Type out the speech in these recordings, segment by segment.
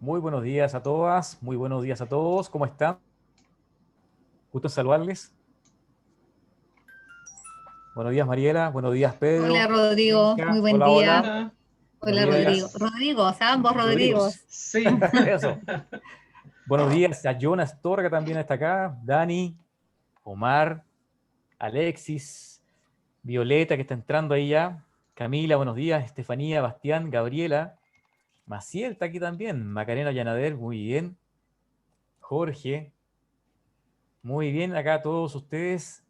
Muy buenos días a todas, muy buenos días a todos. ¿Cómo están? Gusto en saludarles. Buenos días, Mariela. Buenos días, Hola Pedro. Rodrigo, muy Erika. buen Hola, hola. día. Hola, Buenos Hola buenos Rodrigo. días. días. Rodrigos, ambos Rodrigos. Rodrigos. Sí. Eso. Buenos días a Jonas Torre, que también está acá. Dani, Omar, Alexis, Violeta, que está entrando ahí ya. Camila, buenos días. Estefanía, Bastián, Gabriela. Maciel está aquí también. Macarena Llanader, muy bien. Jorge, muy bien. Acá todos ustedes.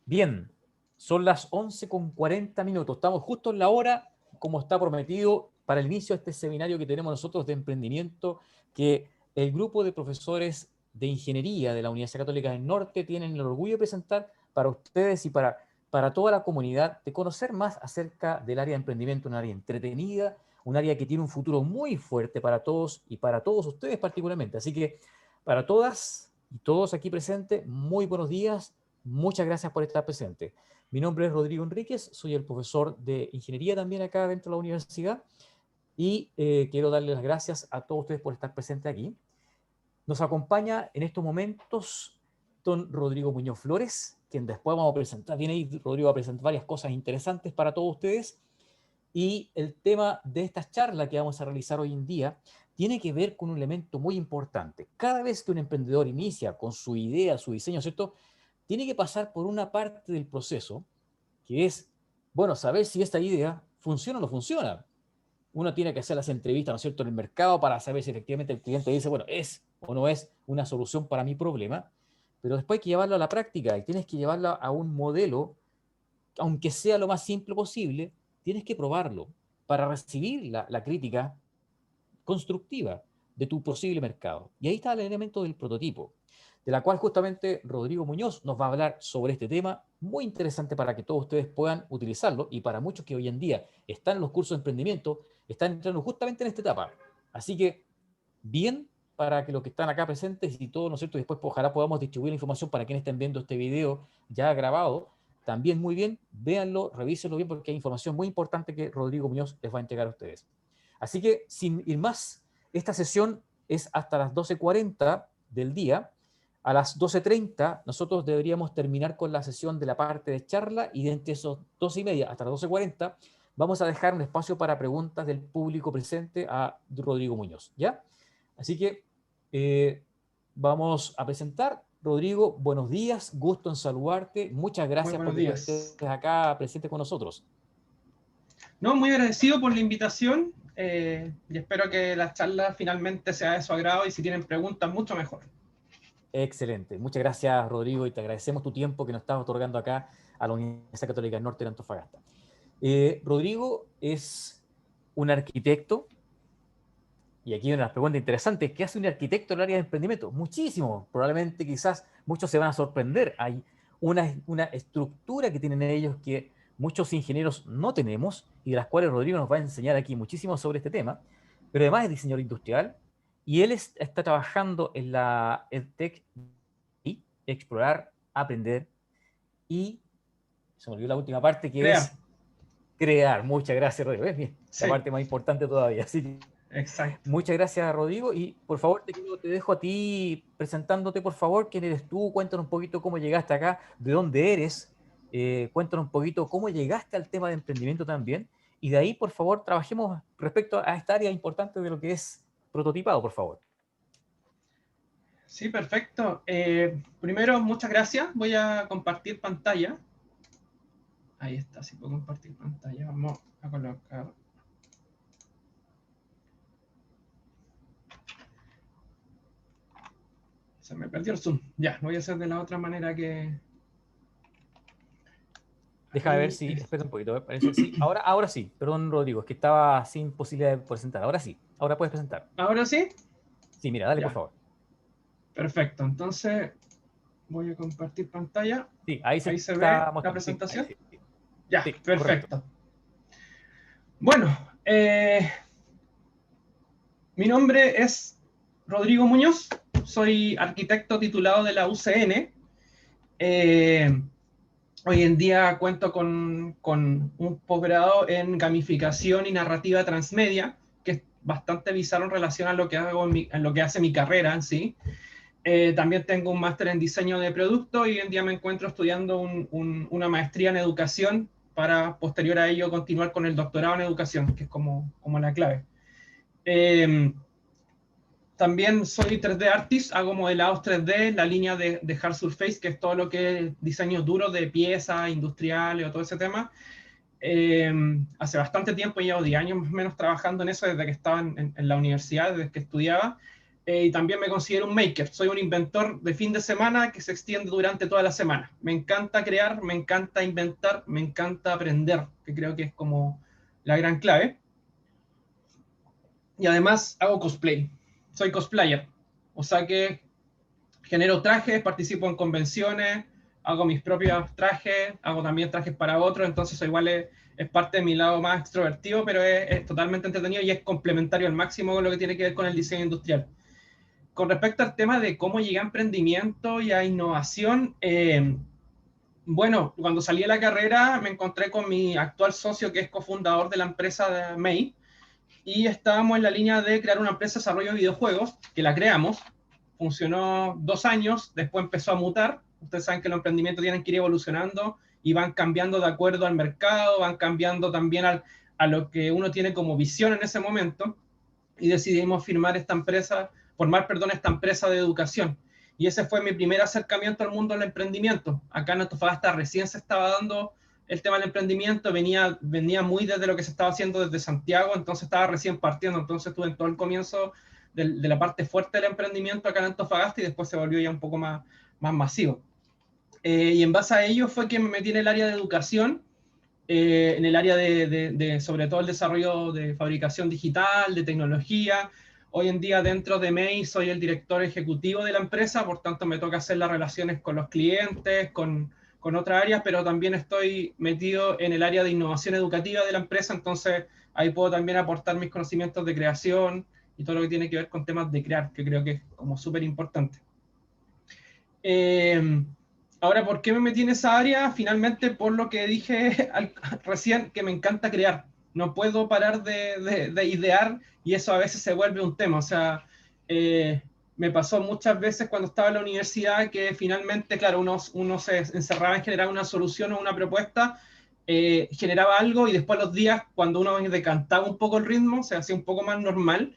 Bien, son las 11:40. Estamos justo en la hora, como está prometido, para el inicio de este seminario que tenemos nosotros de emprendimiento, que el grupo de profesores de ingeniería de la Universidad Católica del Norte tienen el orgullo de presentar para ustedes y para toda la comunidad, de conocer más acerca del área de emprendimiento, un área entretenida, un área que tiene un futuro muy fuerte para todos y para todos ustedes particularmente. Así que para todas y todos aquí presentes, muy buenos días. Muchas gracias por estar presente. Mi nombre es Rodrigo Enríquez, soy el profesor de ingeniería también acá dentro de la universidad y quiero darle las gracias a todos ustedes por estar presentes aquí. Nos acompaña en estos momentos don Rodrigo Muñoz Flores, quien después vamos a presentar. Viene ahí, Rodrigo va a presentar varias cosas interesantes para todos ustedes. Y el tema de esta charla que vamos a realizar hoy en día tiene que ver con un elemento muy importante. Cada vez que un emprendedor inicia con su idea, su diseño, ¿cierto? Tiene que pasar por una parte del proceso que es, bueno, saber si esta idea funciona o no funciona. Uno tiene que hacer las entrevistas, ¿no es cierto?, en el mercado para saber si efectivamente el cliente dice, bueno, es o no es una solución para mi problema, pero después hay que llevarlo a la práctica y tienes que llevarlo a un modelo, aunque sea lo más simple posible, tienes que probarlo para recibir la crítica constructiva de tu posible mercado. Y ahí está el elemento del prototipo, de la cual justamente Rodrigo Muñoz nos va a hablar sobre este tema, muy interesante para que todos ustedes puedan utilizarlo y para muchos que hoy en día están en los cursos de emprendimiento, están entrando justamente en esta etapa. Así que, bien, para que los que están acá presentes y todos, ¿no es cierto? Después ojalá podamos distribuir la información para quienes estén viendo este video ya grabado. También muy bien, véanlo, revísenlo bien porque hay información muy importante que Rodrigo Muñoz les va a entregar a ustedes. Así que, sin ir más, esta sesión es hasta las 12:40 del día. A las 12:30 nosotros deberíamos terminar con la sesión de la parte de charla y de entre esos 12:30 hasta las 12:40 vamos a dejar un espacio para preguntas del público presente a Rodrigo Muñoz, ¿ya? Así que vamos a presentar. Rodrigo, buenos días, gusto en saludarte. Muchas Muy gracias buenos porque estés días. acá presente con nosotros. No, muy agradecido por la invitación y espero que la charla finalmente sea de su agrado y si tienen preguntas, mucho mejor. Excelente. Muchas gracias, Rodrigo, y te agradecemos tu tiempo que nos estás otorgando acá a la Universidad Católica del Norte de Antofagasta. Rodrigo es un arquitecto, y aquí hay una pregunta interesante. ¿Qué hace un arquitecto en el área de emprendimiento? Muchísimo. Probablemente quizás muchos se van a sorprender. Hay una estructura que tienen ellos que muchos ingenieros no tenemos y de las cuales Rodrigo nos va a enseñar aquí muchísimo sobre este tema. Pero además es diseñador industrial y él está trabajando en la EdTech y explorar, aprender y se me olvidó la última parte que Crear. es crear. Muchas gracias, Rodrigo. Es bien, la Sí, parte más importante todavía. Así que exacto. muchas gracias, Rodrigo. Y por favor, te dejo a ti presentándote, por favor, quién eres tú, cuéntanos un poquito cómo llegaste acá, de dónde eres, cuéntanos un poquito cómo llegaste al tema de emprendimiento también. Y de ahí, por favor, trabajemos respecto a esta área importante de lo que es prototipado, por favor. Sí, perfecto. Primero, muchas gracias. Voy a compartir pantalla. Ahí está, si puedo compartir pantalla. Vamos a colocar. Se me perdió el zoom. Ya, lo voy a hacer de la otra manera que... Déjame ver Ahí si, espera está. un poquito, parece, sí, ahora sí, perdón Rodrigo, es que estaba sin posibilidad de presentar, ahora sí, ahora puedes presentar. ¿Ahora sí? Sí, mira, dale por Ya, favor. perfecto. Entonces, voy a compartir pantalla. Sí, ahí se Ahí se ve está la mostrando, sí, ahí presentación. sí, Ya, sí, correcto. perfecto. Bueno, mi nombre es Rodrigo Muñoz, soy arquitecto titulado de la UCN. Eh, Hoy en día cuento con un posgrado en gamificación y narrativa transmedia, que bastante bizarro en relación a lo que hago en lo que hace mi carrera en sí. También tengo un máster en diseño de producto y hoy en día me encuentro estudiando una maestría en educación para posterior a ello continuar con el doctorado en educación, que es como la clave. También soy 3D artist, hago modelados 3D, la línea de Hard Surface, que es todo lo que es diseño duro de piezas industriales o todo ese tema. Hace bastante tiempo, llevo 10 años más o menos trabajando en eso desde que estaba en la universidad, desde que estudiaba. Y también me considero un maker, soy un inventor de fin de semana que se extiende durante toda la semana. Me encanta crear, me encanta inventar, me encanta aprender, que creo que es como la gran clave. Y además hago cosplay, soy cosplayer, o sea que genero trajes, participo en convenciones, hago mis propios trajes, hago también trajes para otros, entonces igual es parte de mi lado más extrovertido, pero es totalmente entretenido y es complementario al máximo con lo que tiene que ver con el diseño industrial. Con respecto al tema de cómo llegué a emprendimiento y a innovación, bueno, cuando salí de la carrera me encontré con mi actual socio que es cofundador de la empresa de May y estábamos en la línea de crear una empresa de desarrollo de videojuegos, que la creamos, funcionó 2 años, después empezó a mutar. Ustedes saben que los emprendimientos tienen que ir evolucionando y van cambiando de acuerdo al mercado, van cambiando también a lo que uno tiene como visión en ese momento, y decidimos formar, esta empresa de educación. Y ese fue mi primer acercamiento al mundo del emprendimiento. Acá en Antofagasta recién se estaba dando el tema del emprendimiento, venía muy desde lo que se estaba haciendo desde Santiago, entonces estaba recién partiendo, entonces estuve en todo el comienzo de la parte fuerte del emprendimiento acá en Antofagasta y después se volvió ya un poco más masivo. Y en base a ello fue que me metí en el área de educación, en el área sobre todo el desarrollo de fabricación digital, de tecnología. Hoy en día dentro de MEI soy el director ejecutivo de la empresa, por tanto me toca hacer las relaciones con los clientes, con otras áreas, pero también estoy metido en el área de innovación educativa de la empresa, entonces ahí puedo también aportar mis conocimientos de creación y todo lo que tiene que ver con temas de crear, que creo que es como súper importante. Ahora, ¿por qué me metí en esa área? Finalmente, por lo que dije recién, que me encanta crear. No puedo parar de idear y eso a veces se vuelve un tema. O sea, me pasó muchas veces cuando estaba en la universidad que finalmente, claro, uno se encerraba en generar una solución o una propuesta, generaba algo y después los días, cuando uno decantaba un poco el ritmo, se hacía un poco más normal,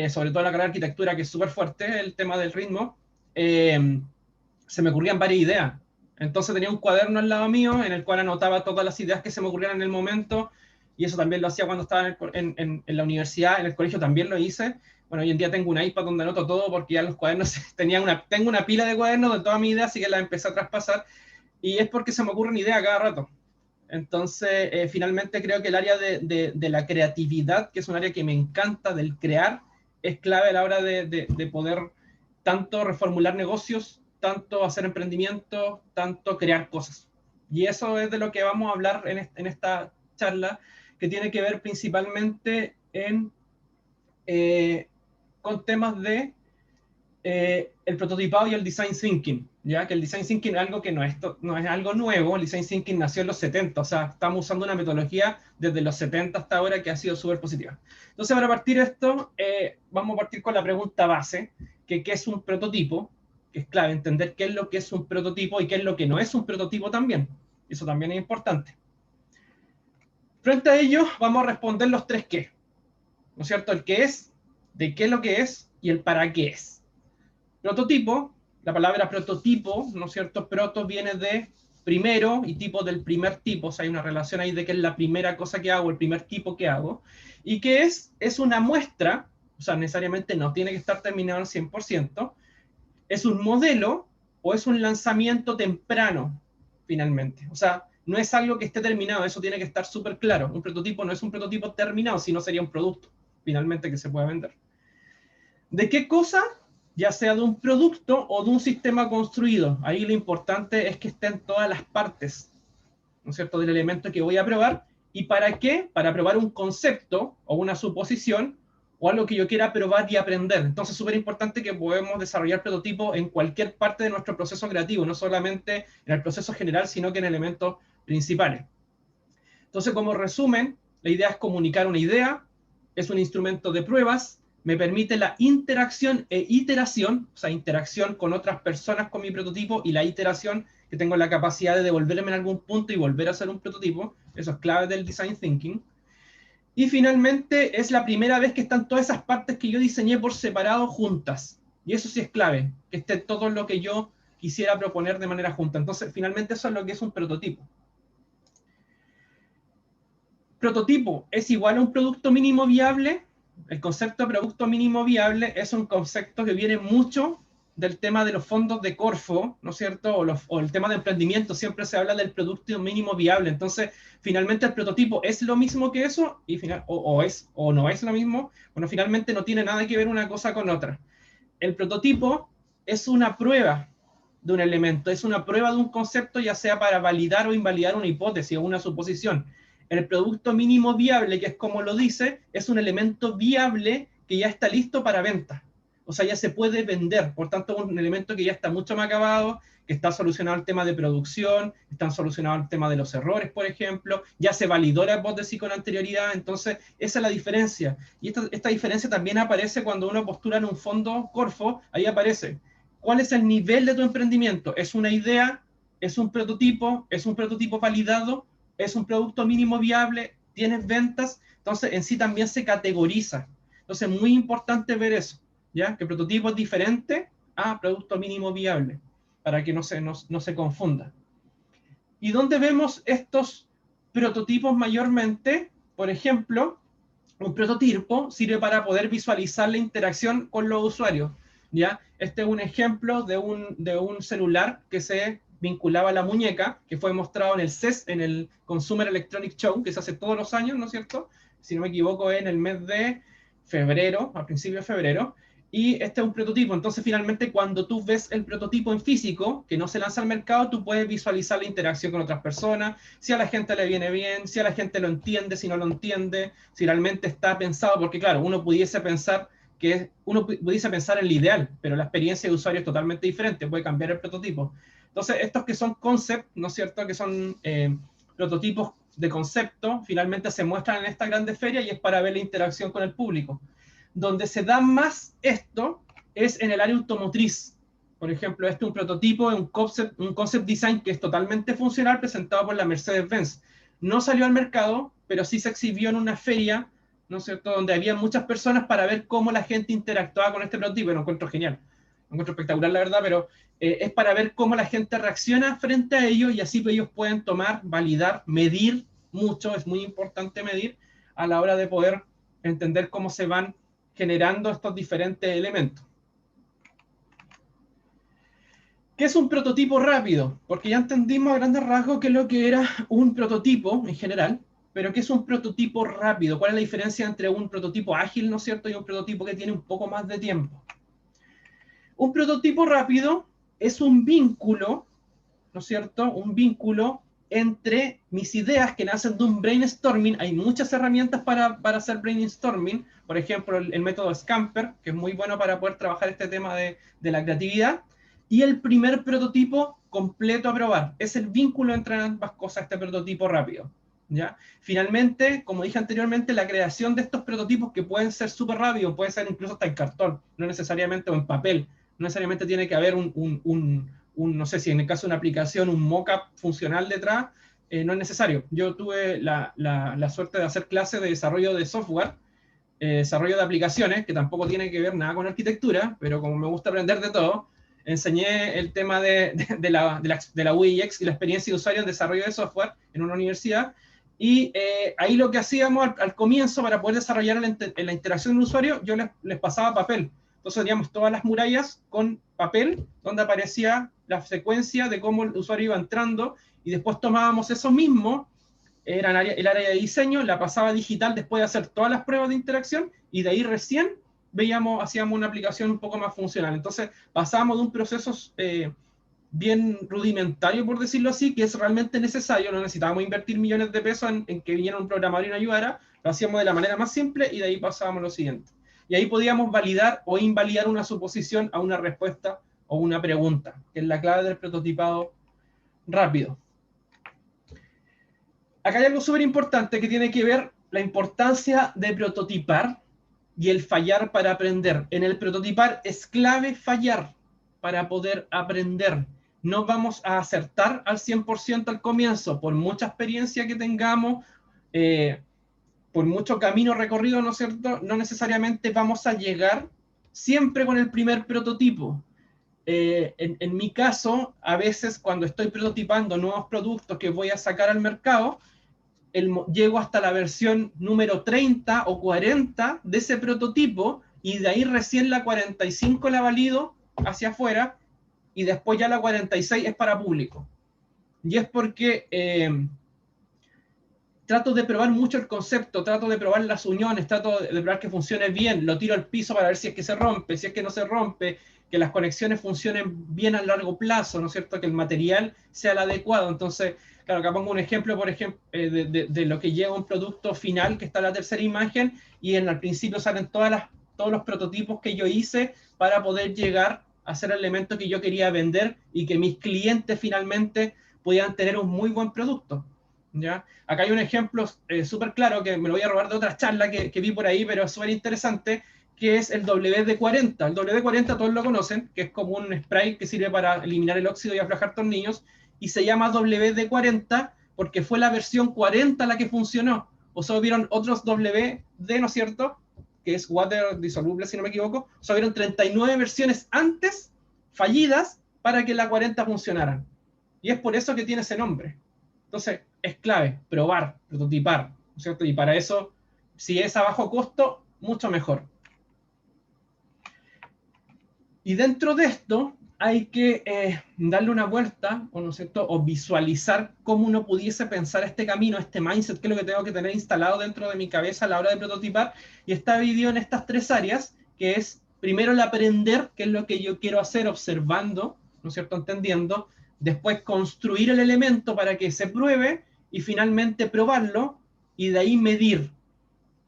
sobre todo en la carrera de arquitectura, que es súper fuerte el tema del ritmo. Se me ocurrían varias ideas. Entonces tenía un cuaderno al lado mío en el cual anotaba todas las ideas que se me ocurrieran en el momento, y eso también lo hacía cuando estaba en la universidad, en el colegio también lo hice. Bueno, hoy en día tengo un iPad donde anoto todo porque ya los cuadernos, tengo una pila de cuadernos de todas mis ideas, así que las empecé a traspasar, y es porque se me ocurren ideas cada rato. Entonces, finalmente creo que el área de la creatividad, que es un área que me encanta, del crear, es clave a la hora de poder tanto reformular negocios, tanto hacer emprendimientos, tanto crear cosas. Y eso es de lo que vamos a hablar en esta charla, que tiene que ver principalmente con temas de el prototipado y el design thinking, ya que el design thinking es algo que no es algo nuevo. El design thinking nació en los 70, o sea, estamos usando una metodología desde los 70 hasta ahora que ha sido súper positiva. Entonces, para partir esto, vamos a partir con la pregunta base, que qué es un prototipo, que es clave entender qué es lo que es un prototipo y qué es lo que no es un prototipo también. Eso también es importante. Frente a ello, vamos a responder los 3 qué, ¿no es cierto? El qué es, de qué es lo que es y el para qué es. Prototipo, la palabra prototipo, ¿no es cierto? Proto viene de primero y tipo del primer tipo, o sea, hay una relación ahí de que es la primera cosa que hago, el primer tipo que hago, y que es una muestra, o sea, necesariamente no tiene que estar terminado al 100%, es un modelo o es un lanzamiento temprano, finalmente. O sea, no es algo que esté terminado, eso tiene que estar súper claro. Un prototipo no es un prototipo terminado, sino sería un producto, finalmente, que se puede vender. ¿De qué cosa? Ya sea de un producto o de un sistema construido. Ahí lo importante es que estén todas las partes, ¿no es cierto?, del elemento que voy a probar. ¿Y para qué? Para probar un concepto o una suposición o algo que yo quiera probar y aprender. Entonces es súper importante que podemos desarrollar prototipos en cualquier parte de nuestro proceso creativo, no solamente en el proceso general, sino que en elementos principales. Entonces, como resumen, la idea es comunicar una idea, es un instrumento de pruebas, me permite la interacción e iteración, o sea, interacción con otras personas con mi prototipo, y la iteración, que tengo la capacidad de devolverme en algún punto y volver a hacer un prototipo. Eso es clave del design thinking. Y finalmente es la primera vez que están todas esas partes que yo diseñé por separado juntas. Y eso sí es clave, que esté todo lo que yo quisiera proponer de manera junta. Entonces, finalmente eso es lo que es un prototipo. Prototipo es igual a un producto mínimo viable. El concepto de producto mínimo viable es un concepto que viene mucho del tema de los fondos de Corfo, ¿no es cierto? O el tema de emprendimiento, siempre se habla del producto mínimo viable. Entonces, finalmente el prototipo es lo mismo que eso, y o no es lo mismo. Bueno, finalmente no tiene nada que ver una cosa con otra. El prototipo es una prueba de un elemento, es una prueba de un concepto, ya sea para validar o invalidar una hipótesis o una suposición. El producto mínimo viable, que es como lo dice, es un elemento viable que ya está listo para venta. O sea, ya se puede vender. Por tanto, un elemento que ya está mucho más acabado, que está solucionado el tema de producción, están solucionado el tema de los errores, por ejemplo, ya se validó la hipótesis con anterioridad. Entonces, esa es la diferencia. Y esta diferencia también aparece cuando uno postula en un fondo Corfo, ahí aparece. ¿Cuál es el nivel de tu emprendimiento? ¿Es una idea? ¿Es un prototipo? ¿Es un prototipo validado? ¿Es un producto mínimo viable? ¿Tienes ventas? Entonces, en sí también se categoriza. Entonces, muy importante ver eso, ¿ya? Que prototipo es diferente a producto mínimo viable, para que no se confunda. ¿Y dónde vemos estos prototipos mayormente? Por ejemplo, un prototipo sirve para poder visualizar la interacción con los usuarios, ¿ya? Este es un ejemplo de un celular que se vinculaba a la muñeca, que fue mostrado en el CES, en el Consumer Electronic Show, que se hace todos los años, ¿no es cierto? Si no me equivoco, en el mes de febrero, a principios de febrero. Y este es un prototipo. Entonces, finalmente, cuando tú ves el prototipo en físico, que no se lanza al mercado, tú puedes visualizar la interacción con otras personas, si a la gente le viene bien, si a la gente lo entiende, si no lo entiende, si realmente está pensado, porque claro, uno pudiese pensar en el ideal, pero la experiencia de usuario es totalmente diferente, puede cambiar el prototipo. Entonces, estos que son concept, ¿no es cierto?, que son prototipos de concepto, finalmente se muestran en esta grande feria y es para ver la interacción con el público. Donde se da más esto es en el área automotriz. Por ejemplo, este es un prototipo, un concept design que es totalmente funcional, presentado por la Mercedes-Benz. No salió al mercado, pero sí se exhibió en una feria, ¿no es cierto?, donde había muchas personas para ver cómo la gente interactuaba con este prototipo. Lo encuentro genial, lo encuentro espectacular, la verdad, pero es para ver cómo la gente reacciona frente a ellos, y así ellos pueden tomar, validar, medir mucho. Es muy importante medir a la hora de poder entender cómo se van generando estos diferentes elementos. ¿Qué es un prototipo rápido? Porque ya entendimos a grandes rasgos qué es lo que era un prototipo en general, pero ¿qué es un prototipo rápido? ¿Cuál es la diferencia entre un prototipo ágil, ¿no es cierto?, y un prototipo que tiene un poco más de tiempo? Un prototipo rápido es un vínculo, ¿no es cierto?, un vínculo entre mis ideas que nacen de un brainstorming. Hay muchas herramientas para hacer brainstorming, por ejemplo, el método Scamper, que es muy bueno para poder trabajar este tema de la creatividad, y el primer prototipo completo a probar. Es el vínculo entre ambas cosas, este prototipo rápido, ¿ya? Finalmente, como dije anteriormente, la creación de estos prototipos, que pueden ser súper rápidos, puede ser incluso hasta en cartón, no necesariamente, o en papel, no necesariamente tiene que haber no sé si en el caso de una aplicación, un mockup funcional detrás, no es necesario. Yo tuve la suerte de hacer clases de desarrollo de software, desarrollo de aplicaciones, que tampoco tiene que ver nada con arquitectura, pero como me gusta aprender de todo, enseñé el tema de la UX y la experiencia de usuario en desarrollo de software en una universidad. Y ahí lo que hacíamos al comienzo, para poder desarrollar la interacción del usuario, yo les pasaba papel. Entonces teníamos todas las murallas con papel, donde aparecía la secuencia de cómo el usuario iba entrando, y después tomábamos eso mismo, era el área de diseño, la pasaba digital después de hacer todas las pruebas de interacción, y de ahí recién hacíamos una aplicación un poco más funcional. Entonces pasábamos de un proceso bien rudimentario, por decirlo así, que es realmente necesario, no necesitábamos invertir millones de pesos en que viniera un programador y nos ayudara, lo hacíamos de la manera más simple, y de ahí pasábamos lo siguiente. Y ahí podíamos validar o invalidar una suposición a una respuesta o una pregunta, que es la clave del prototipado rápido. Acá hay algo súper importante que tiene que ver la importancia de prototipar y el fallar para aprender. En el prototipar es clave fallar para poder aprender. No vamos a acertar al 100% al comienzo, por mucha experiencia que tengamos, por mucho camino recorrido, ¿no es cierto? No necesariamente vamos a llegar siempre con el primer prototipo. En mi caso, a veces cuando estoy prototipando nuevos productos que voy a sacar al mercado, llego hasta la versión número 30 o 40 de ese prototipo y de ahí recién la 45 la valido hacia afuera y después ya la 46 es para público. Y es porque trato de probar mucho el concepto, trato de probar las uniones, trato de probar que funcione bien, lo tiro al piso para ver si es que se rompe, si es que no se rompe, que las conexiones funcionen bien a largo plazo, ¿no es cierto? Que el material sea el adecuado. Entonces, claro, acá pongo un ejemplo, por ejemplo, de lo que lleva un producto final, que está en la tercera imagen, y al principio salen todos los prototipos que yo hice para poder llegar a ser el elemento que yo quería vender y que mis clientes finalmente pudieran tener un muy buen producto. ¿Ya? Acá hay un ejemplo súper claro que me lo voy a robar de otra charla que vi por ahí, pero es súper interesante, que es el WD-40. El WD-40 todos lo conocen, que es como un spray que sirve para eliminar el óxido y aflojar tornillos, y se llama WD-40 porque fue la versión 40 la que funcionó. O sea, hubieron otros WD, ¿no es cierto? Que es water disoluble, si no me equivoco. O sea, hubieron 39 versiones antes, fallidas, para que la 40 funcionara. Y es por eso que tiene ese nombre. Entonces, es clave probar, prototipar, ¿no es cierto? Y para eso, si es a bajo costo, mucho mejor. Y dentro de esto hay que darle una vuelta, ¿no es cierto? O visualizar cómo uno pudiese pensar este camino, este mindset, que es lo que tengo que tener instalado dentro de mi cabeza a la hora de prototipar. Y está dividido en estas tres áreas, que es primero el aprender, que es lo que yo quiero hacer observando, ¿no es cierto? Entendiendo. Después construir el elemento para que se pruebe y finalmente probarlo y de ahí medir.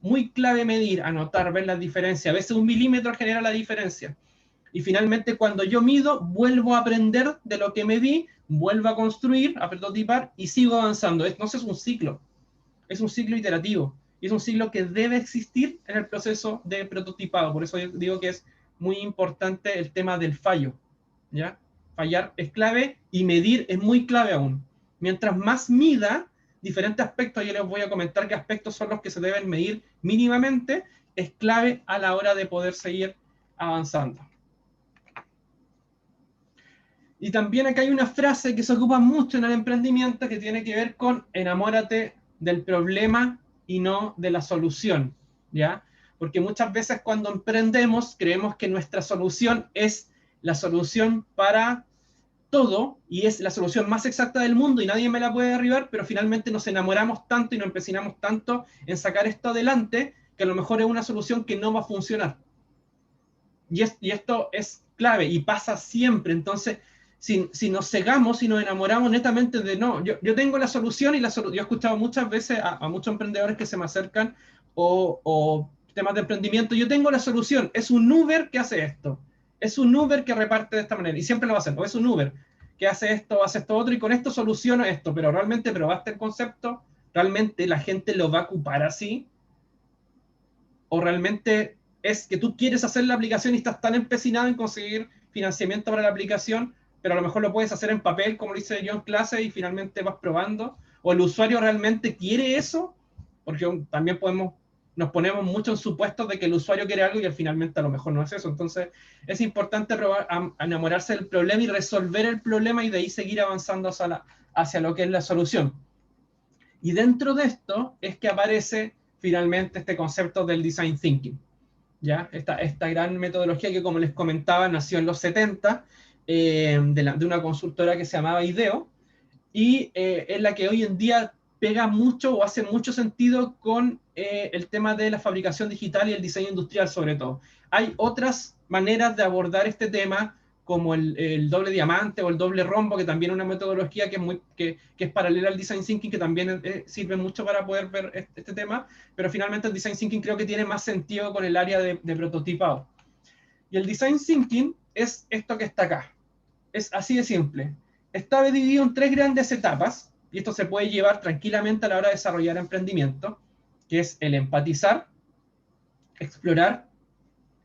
Muy clave medir, anotar, ver las diferencias. A veces 1 milímetro genera la diferencia. Y finalmente cuando yo mido, vuelvo a aprender de lo que medí, vuelvo a construir, a prototipar y sigo avanzando. Entonces es un ciclo, es un ciclo iterativo. Y es un ciclo que debe existir en el proceso de prototipado. Por eso yo digo que es muy importante el tema del fallo, ¿ya? Fallar es clave y medir es muy clave aún. Mientras más mida diferentes aspectos, yo les voy a comentar qué aspectos son los que se deben medir mínimamente, es clave a la hora de poder seguir avanzando. Y también acá hay una frase que se ocupa mucho en el emprendimiento que tiene que ver con enamórate del problema y no de la solución, ¿ya? Porque muchas veces cuando emprendemos creemos que nuestra solución es la solución para todo y es la solución más exacta del mundo y nadie me la puede derribar, pero finalmente nos enamoramos tanto y nos empecinamos tanto en sacar esto adelante que a lo mejor es una solución que no va a funcionar. Y esto es clave y pasa siempre. Entonces, si nos cegamos y nos enamoramos netamente de no, yo tengo la solución y yo he escuchado muchas veces a muchos emprendedores que se me acercan o temas de emprendimiento, yo tengo la solución, es un Uber que hace esto, es un Uber que reparte de esta manera y siempre lo va a hacer, o es un Uber que hace esto otro y con esto soluciona esto, pero realmente probaste el concepto, realmente la gente lo va a ocupar así o realmente es que tú quieres hacer la aplicación y estás tan empecinado en conseguir financiamiento para la aplicación, pero a lo mejor lo puedes hacer en papel, como lo hice yo en clase, y finalmente vas probando. O el usuario realmente quiere eso, porque también nos ponemos mucho en supuestos de que el usuario quiere algo y finalmente a lo mejor no es eso. Entonces es importante probar a enamorarse del problema y resolver el problema y de ahí seguir avanzando hacia lo que es la solución. Y dentro de esto es que aparece finalmente este concepto del design thinking. ¿Ya? Esta gran metodología que, como les comentaba, nació en los 70 de una consultora que se llamaba IDEO y es la que hoy en día pega mucho o hace mucho sentido con el tema de la fabricación digital y el diseño industrial sobre todo. Hay otras maneras de abordar este tema como el doble diamante o el doble rombo, que también es una metodología que es paralela al design thinking, que también sirve mucho para poder ver este tema, pero finalmente el design thinking creo que tiene más sentido con el área de prototipado. Y el design thinking es esto que está acá. Es así de simple. Está dividido en 3 grandes etapas, y esto se puede llevar tranquilamente a la hora de desarrollar emprendimiento. que es el empatizar, explorar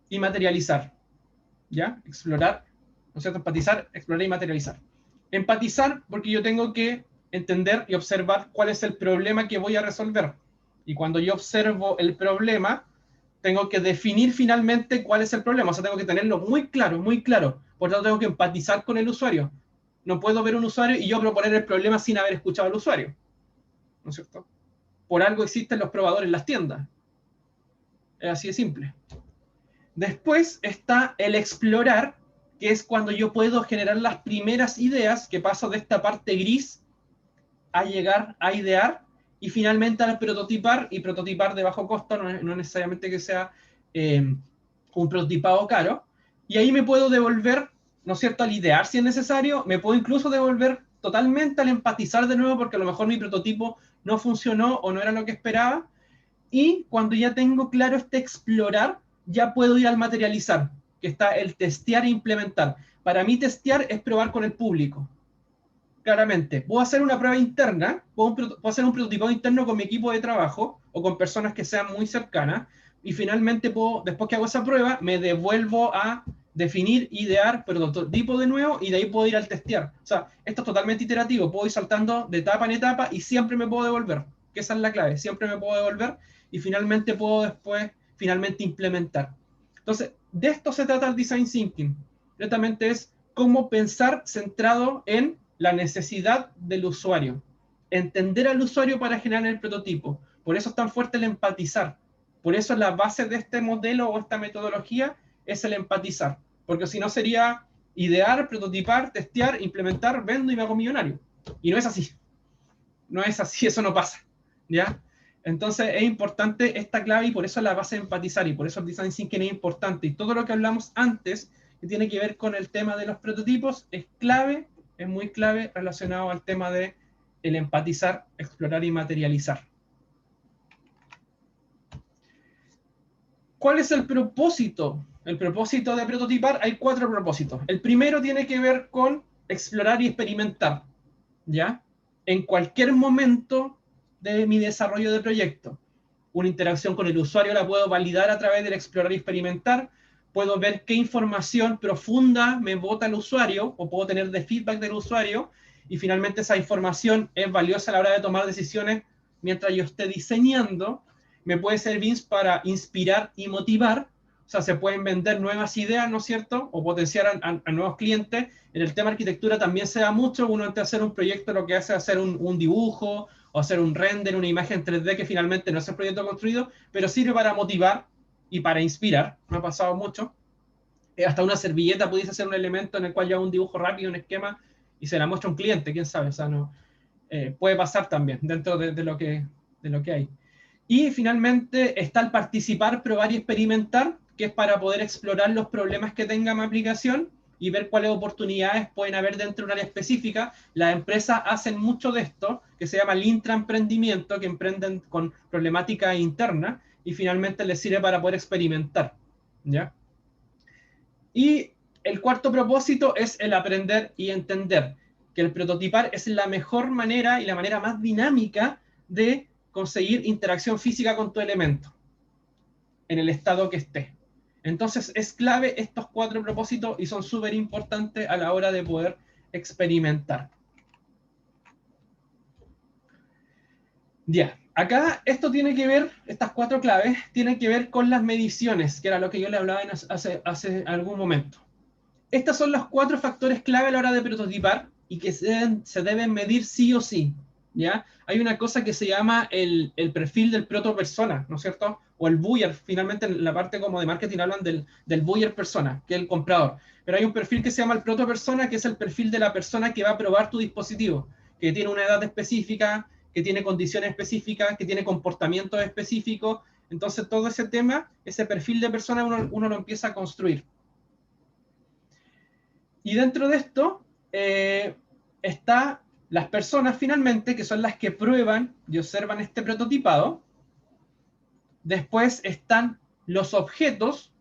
y materializar. ¿Ya? Explorar, ¿no es cierto? Empatizar, explorar y materializar. Empatizar porque yo tengo que entender y observar cuál es el problema que voy a resolver. Y cuando yo observo el problema, tengo que definir finalmente cuál es el problema. O sea, tengo que tenerlo muy claro, muy claro. Por lo tanto, tengo que empatizar con el usuario. No puedo ver un usuario y yo proponer el problema sin haber escuchado al usuario. ¿No es cierto? Por algo existen los probadores en las tiendas. Es así de simple. Después está el explorar, que es cuando yo puedo generar las primeras ideas, que paso de esta parte gris a llegar a idear y finalmente a prototipar, y prototipar de bajo costo, no necesariamente que sea un prototipado caro, y ahí me puedo devolver, ¿no es cierto?, al idear si es necesario, me puedo incluso devolver totalmente al empatizar de nuevo, porque a lo mejor mi prototipo no funcionó o no era lo que esperaba, y cuando ya tengo claro este explorar, ya puedo ir al materializar, que está el testear e implementar. Para mí testear es probar con el público. Claramente, puedo hacer una prueba interna, puedo hacer un prototipado interno con mi equipo de trabajo o con personas que sean muy cercanas, y finalmente puedo, después que hago esa prueba, me devuelvo a definir, idear, prototipo de nuevo, y de ahí puedo ir al testear. O sea, esto es totalmente iterativo, puedo ir saltando de etapa en etapa y siempre me puedo devolver, que esa es la clave, siempre me puedo devolver y finalmente puedo después, finalmente implementar. Entonces, de esto se trata el design thinking. Directamente es cómo pensar centrado en la necesidad del usuario. Entender al usuario para generar el prototipo. Por eso es tan fuerte el empatizar. Por eso la base de este modelo o esta metodología es el empatizar. Porque si no sería idear, prototipar, testear, implementar, vendo y me hago millonario. Y no es así. No es así, eso no pasa. ¿Ya? Entonces es importante esta clave y por eso la base de empatizar y por eso el design thinking es importante. Y todo lo que hablamos antes, que tiene que ver con el tema de los prototipos, es clave, es muy clave relacionado al tema de el empatizar, explorar y materializar. ¿Cuál es el propósito? El propósito de prototipar, hay 4 propósitos. El primero tiene que ver con explorar y experimentar, ¿ya? En cualquier momento de mi desarrollo de proyecto. Una interacción con el usuario la puedo validar a través del explorar y experimentar. Puedo ver qué información profunda me bota el usuario o puedo tener de feedback del usuario y finalmente esa información es valiosa a la hora de tomar decisiones mientras yo esté diseñando. Me puede servir para inspirar y motivar. O sea, se pueden vender nuevas ideas, ¿no es cierto? O potenciar a nuevos clientes. En el tema arquitectura también se da mucho. Uno antes de hacer un proyecto lo que hace es hacer un dibujo o hacer un render, una imagen 3D que finalmente no es el proyecto construido, pero sirve para motivar y para inspirar. Me ha pasado mucho. Hasta una servilleta pudiese ser un elemento en el cual yo hago un dibujo rápido, un esquema, y se la muestra a un cliente, quién sabe. O sea, no, puede pasar también dentro de lo que hay. Y finalmente está el participar, probar y experimentar, que es para poder explorar los problemas que tenga mi aplicación y ver cuáles oportunidades pueden haber dentro de un área específica. Las empresas hacen mucho de esto, que se llama el intraemprendimiento, que emprenden con problemática interna y finalmente les sirve para poder experimentar. ¿Ya? Y el cuarto propósito es el aprender y entender, que el prototipar es la mejor manera y la manera más dinámica de conseguir interacción física con tu elemento, en el estado que esté. Entonces es clave estos 4 propósitos y son súper importantes a la hora de poder experimentar. Ya, acá esto tiene que ver, estas 4 claves, tienen que ver con las mediciones, que era lo que yo le hablaba hace algún momento. Estos son los 4 factores clave a la hora de prototipar y que se deben medir sí o sí. ¿Ya? Hay una cosa que se llama el perfil del proto-persona, ¿no es cierto? O el buyer, finalmente en la parte como de marketing hablan del buyer persona, que es el comprador. Pero hay un perfil que se llama el proto-persona, que es el perfil de la persona que va a probar tu dispositivo, que tiene una edad específica, que tiene condiciones específicas, que tiene comportamientos específicos. Entonces todo ese tema, ese perfil de persona uno lo empieza a construir. Y dentro de esto está las personas finalmente, que son las que prueban y observan este prototipado. Después están los objetos,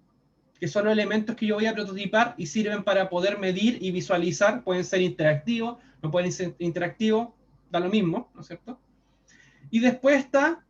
que son los elementos que yo voy a prototipar y sirven para poder medir y visualizar. Pueden ser interactivos, no pueden ser interactivos, da lo mismo, ¿no es cierto? Y después está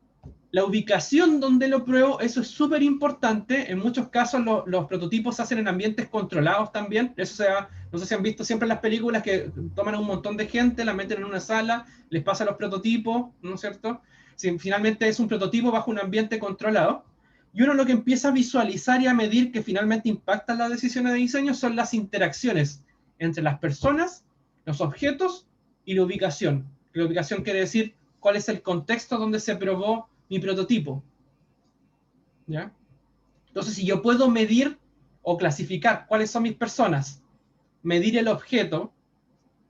La ubicación donde lo pruebo, eso es súper importante. En muchos casos los prototipos se hacen en ambientes controlados también. Eso se ha, no sé si han visto siempre en las películas que toman a un montón de gente, la meten en una sala, les pasan los prototipos, ¿no es cierto? Si finalmente es un prototipo bajo un ambiente controlado. Y uno lo que empieza a visualizar y a medir que finalmente impactan las decisiones de diseño son las interacciones entre las personas, los objetos y la ubicación. La ubicación quiere decir cuál es el contexto donde se probó mi prototipo. ¿Ya? Entonces, si yo puedo medir o clasificar cuáles son mis personas, medir el objeto,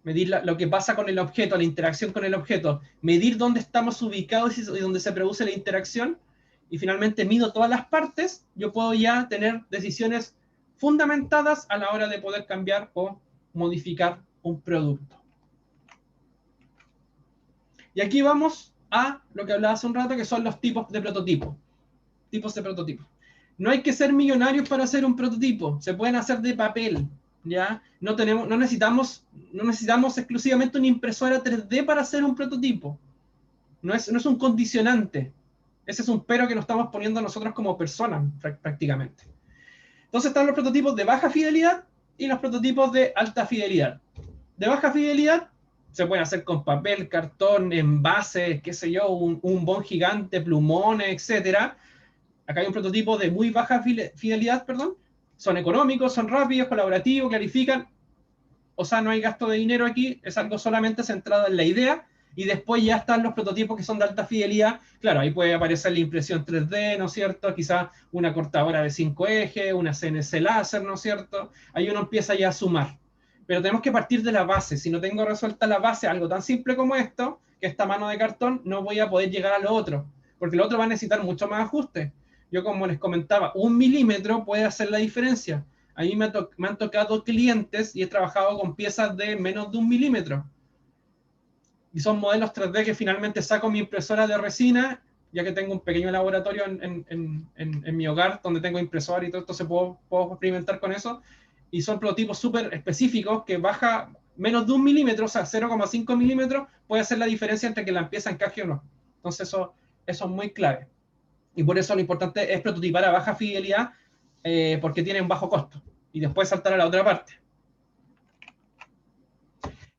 medir lo que pasa con el objeto, la interacción con el objeto, medir dónde estamos ubicados y dónde se produce la interacción, y finalmente mido todas las partes, yo puedo ya tener decisiones fundamentadas a la hora de poder cambiar o modificar un producto. Y aquí vamos a lo que hablaba hace un rato, que son los tipos de prototipo. Tipos de prototipo. No hay que ser millonarios para hacer un prototipo. Se pueden hacer de papel, ¿ya? No necesitamos exclusivamente una impresora 3D para hacer un prototipo. No es un condicionante. Ese es un pero que nos estamos poniendo nosotros como personas, prácticamente. Entonces están los prototipos de baja fidelidad y los prototipos de alta fidelidad. De baja fidelidad se pueden hacer con papel, cartón, envases, qué sé yo, un bon gigante, plumones, etcétera. Acá hay un prototipo de muy baja fidelidad, perdón. Son económicos, son rápidos, colaborativos, clarifican. O sea, no hay gasto de dinero aquí, es algo solamente centrado en la idea. Y después ya están los prototipos que son de alta fidelidad. Claro, ahí puede aparecer la impresión 3D, ¿no es cierto? Quizás una cortadora de 5 ejes, una CNC láser, ¿no es cierto? Ahí uno empieza ya a sumar. Pero tenemos que partir de la base. Si no tengo resuelta la base, algo tan simple como esto, que esta mano de cartón, no voy a poder llegar a lo otro. Porque lo otro va a necesitar mucho más ajuste. Yo, como les comentaba, 1 milímetro puede hacer la diferencia. A mí me han tocado clientes y he trabajado con piezas de menos de 1 milímetro. Y son modelos 3D que finalmente saco mi impresora de resina, ya que tengo un pequeño laboratorio en mi hogar donde tengo impresora y todo esto, puedo experimentar con eso. Y son prototipos súper específicos que baja menos de 1 milímetro, o sea, 0,5 milímetros, puede hacer la diferencia entre que la pieza encaje o no. Entonces eso es muy clave. Y por eso lo importante es prototipar a baja fidelidad, porque tienen bajo costo. Y después saltar a la otra parte.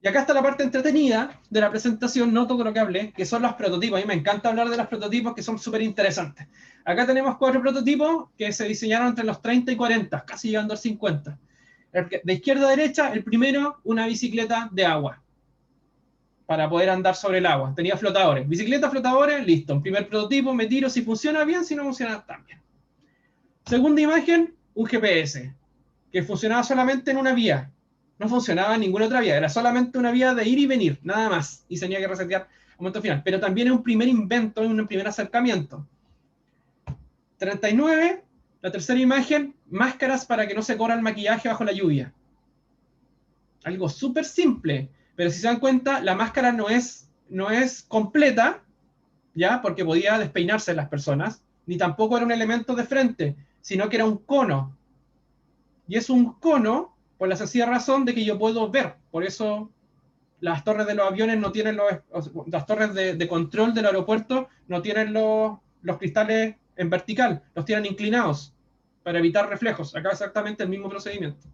Y acá está la parte entretenida de la presentación, no todo lo que hablé, que son los prototipos. A mí me encanta hablar de los prototipos, que son súper interesantes. Acá tenemos 4 prototipos que se diseñaron entre los 30 y 40, casi llegando al 50. De izquierda a derecha, el primero, una bicicleta de agua, para poder andar sobre el agua. Tenía flotadores. Bicicleta, flotadores, listo. Un primer prototipo, me tiro si funciona bien, si no funciona tan bien. Segunda imagen, un GPS, que funcionaba solamente en una vía. No funcionaba en ninguna otra vía, era solamente una vía de ir y venir, nada más. Y tenía que resetear al momento final. Pero también es un primer invento, un primer acercamiento. 39, la tercera imagen, máscaras para que no se corra el maquillaje bajo la lluvia. Algo súper simple, pero si se dan cuenta, la máscara no es completa, ¿ya? Porque podía despeinarse las personas, ni tampoco era un elemento de frente, sino que era un cono. Y es un cono por la sencilla razón de que yo puedo ver. Por eso las torres de los aviones no tienen las torres de control del aeropuerto no tienen los cristales en vertical, los tienen inclinados para evitar reflejos. Acá exactamente el mismo procedimiento,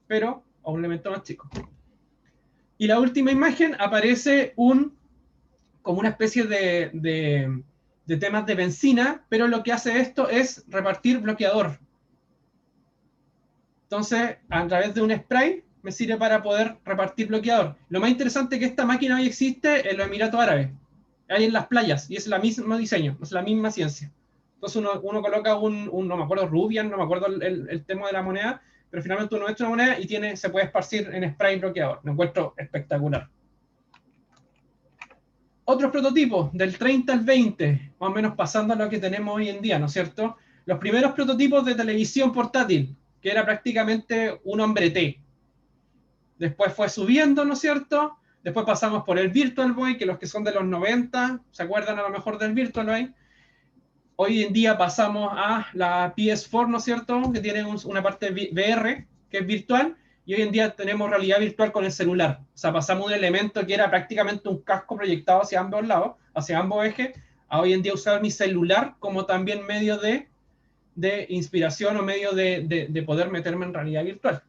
pero a un elemento más chico. Y la última imagen aparece como una especie de temas de benzina, pero lo que hace esto es repartir bloqueador. Entonces, a través de un spray, me sirve para poder repartir bloqueador. Lo más interesante es que esta máquina hoy existe en los Emiratos Árabes, hay en las playas, y es el mismo diseño, es la misma ciencia. Entonces uno coloca no me acuerdo, Rubian, no me acuerdo el tema de la moneda, pero finalmente uno echa una moneda y se puede esparcir en spray bloqueador. Lo encuentro espectacular. Otros prototipos, del 30 al 20, más o menos pasando a lo que tenemos hoy en día, ¿no es cierto? Los primeros prototipos de televisión portátil, que era prácticamente un hombre T. Después fue subiendo, ¿no es cierto? Después pasamos por el Virtual Boy, que los que son de los 90, ¿se acuerdan a lo mejor del Virtual Boy? Hoy en día pasamos a la PS4, ¿no es cierto? Que tiene una parte VR, que es virtual, y hoy en día tenemos realidad virtual con el celular. O sea, pasamos de un elemento que era prácticamente un casco proyectado hacia ambos lados, hacia ambos ejes, a hoy en día usar mi celular como también medio de inspiración o medio de poder meterme en realidad virtual.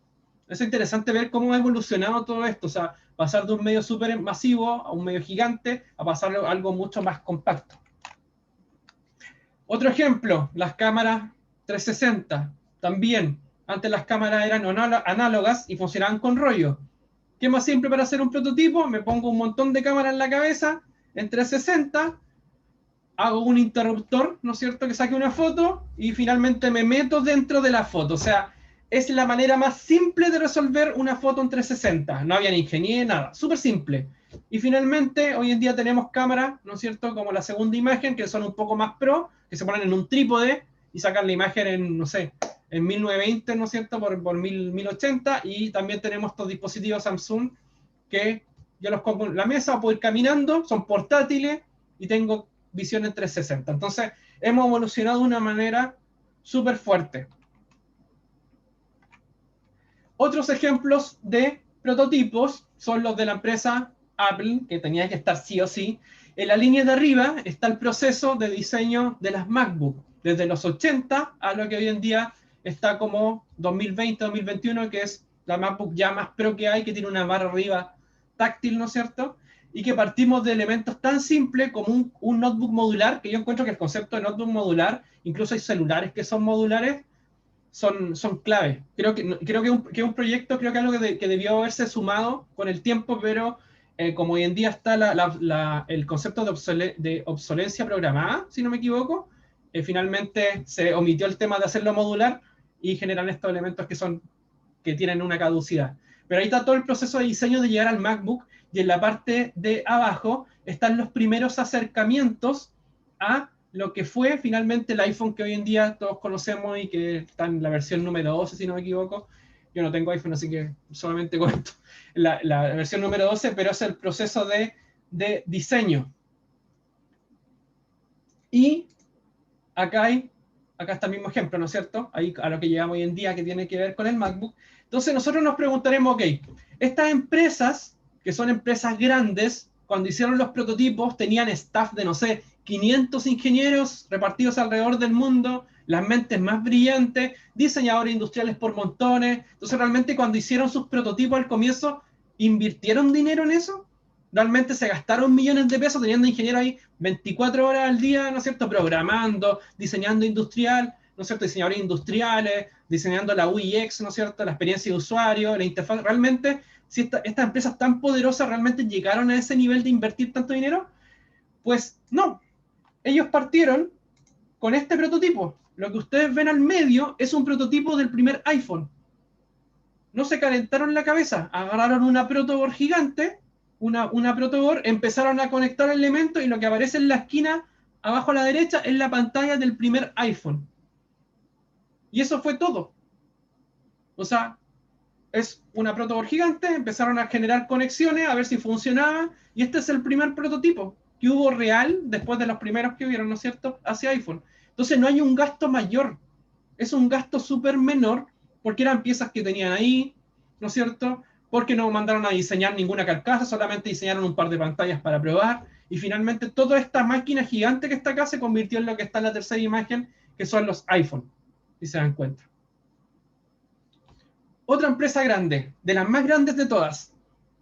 Es interesante ver cómo ha evolucionado todo esto, o sea, pasar de un medio súper masivo a un medio gigante a pasar a algo mucho más compacto. Otro ejemplo, las cámaras 360. También, antes las cámaras eran análogas y funcionaban con rollo. ¿Qué más simple para hacer un prototipo? Me pongo un montón de cámaras en la cabeza, en 360, hago un interruptor, ¿no es cierto?, que saque una foto y finalmente me meto dentro de la foto. O sea, es la manera más simple de resolver una foto en 360. No había ni ingeniería, nada. Súper simple. Y finalmente, hoy en día tenemos cámaras, ¿no es cierto?, como la segunda imagen, que son un poco más pro, que se ponen en un trípode y sacan la imagen en, no sé, en 1920, ¿no es cierto?, por 1080. Y también tenemos estos dispositivos Samsung que yo los pongo en la mesa, puedo ir caminando, son portátiles y tengo visión en 360. Entonces, hemos evolucionado de una manera súper fuerte. Otros ejemplos de prototipos son los de la empresa Apple, que tenía que estar sí o sí. En la línea de arriba está el proceso de diseño de las MacBook, desde los 80 a lo que hoy en día está como 2020, 2021, que es la MacBook ya más pro que hay, que tiene una barra arriba táctil, ¿no es cierto? Y que partimos de elementos tan simples como un notebook modular, que yo encuentro que el concepto de notebook modular, incluso hay celulares que son modulares, son claves. Creo que un proyecto, creo que algo que debió haberse sumado con el tiempo, pero como hoy en día está el concepto de obsolencia programada, si no me equivoco, finalmente se omitió el tema de hacerlo modular y generan estos elementos que tienen una caducidad. Pero ahí está todo el proceso de diseño de llegar al MacBook y en la parte de abajo están los primeros acercamientos a lo que fue finalmente el iPhone que hoy en día todos conocemos y que está en la versión número 12, si no me equivoco. Yo no tengo iPhone, así que solamente cuento la versión número 12, pero es el proceso de diseño. Y acá está el mismo ejemplo, ¿no es cierto? Ahí a lo que llegamos hoy en día que tiene que ver con el MacBook. Entonces nosotros nos preguntaremos, ok, estas empresas, que son empresas grandes, cuando hicieron los prototipos tenían staff de, no sé, 500 ingenieros repartidos alrededor del mundo, las mentes más brillantes, diseñadores industriales por montones. Entonces realmente cuando hicieron sus prototipos al comienzo, ¿invirtieron dinero en eso? Realmente se gastaron millones de pesos teniendo ingenieros ahí 24 horas al día, ¿no es cierto?, programando, diseñando industrial, ¿no es cierto?, diseñadores industriales, diseñando la UX, ¿no es cierto?, la experiencia de usuario, la interfaz. Realmente, si estas empresas tan poderosas realmente llegaron a ese nivel de invertir tanto dinero, pues no. Ellos partieron con este prototipo. Lo que ustedes ven al medio es un prototipo del primer iPhone. No se calentaron la cabeza, agarraron una protoboard gigante, una protoboard, empezaron a conectar elementos y lo que aparece en la esquina abajo a la derecha es la pantalla del primer iPhone. Y eso fue todo. O sea, es una protoboard gigante, empezaron a generar conexiones, a ver si funcionaba, y este es el primer prototipo que hubo real después de los primeros que hubieron, ¿no es cierto?, hacia iPhone. Entonces no hay un gasto mayor, es un gasto súper menor, porque eran piezas que tenían ahí, ¿no es cierto?, porque no mandaron a diseñar ninguna carcasa, solamente diseñaron un par de pantallas para probar, y finalmente toda esta máquina gigante que está acá se convirtió en lo que está en la tercera imagen, que son los iPhone, si se dan cuenta. Otra empresa grande, de las más grandes de todas,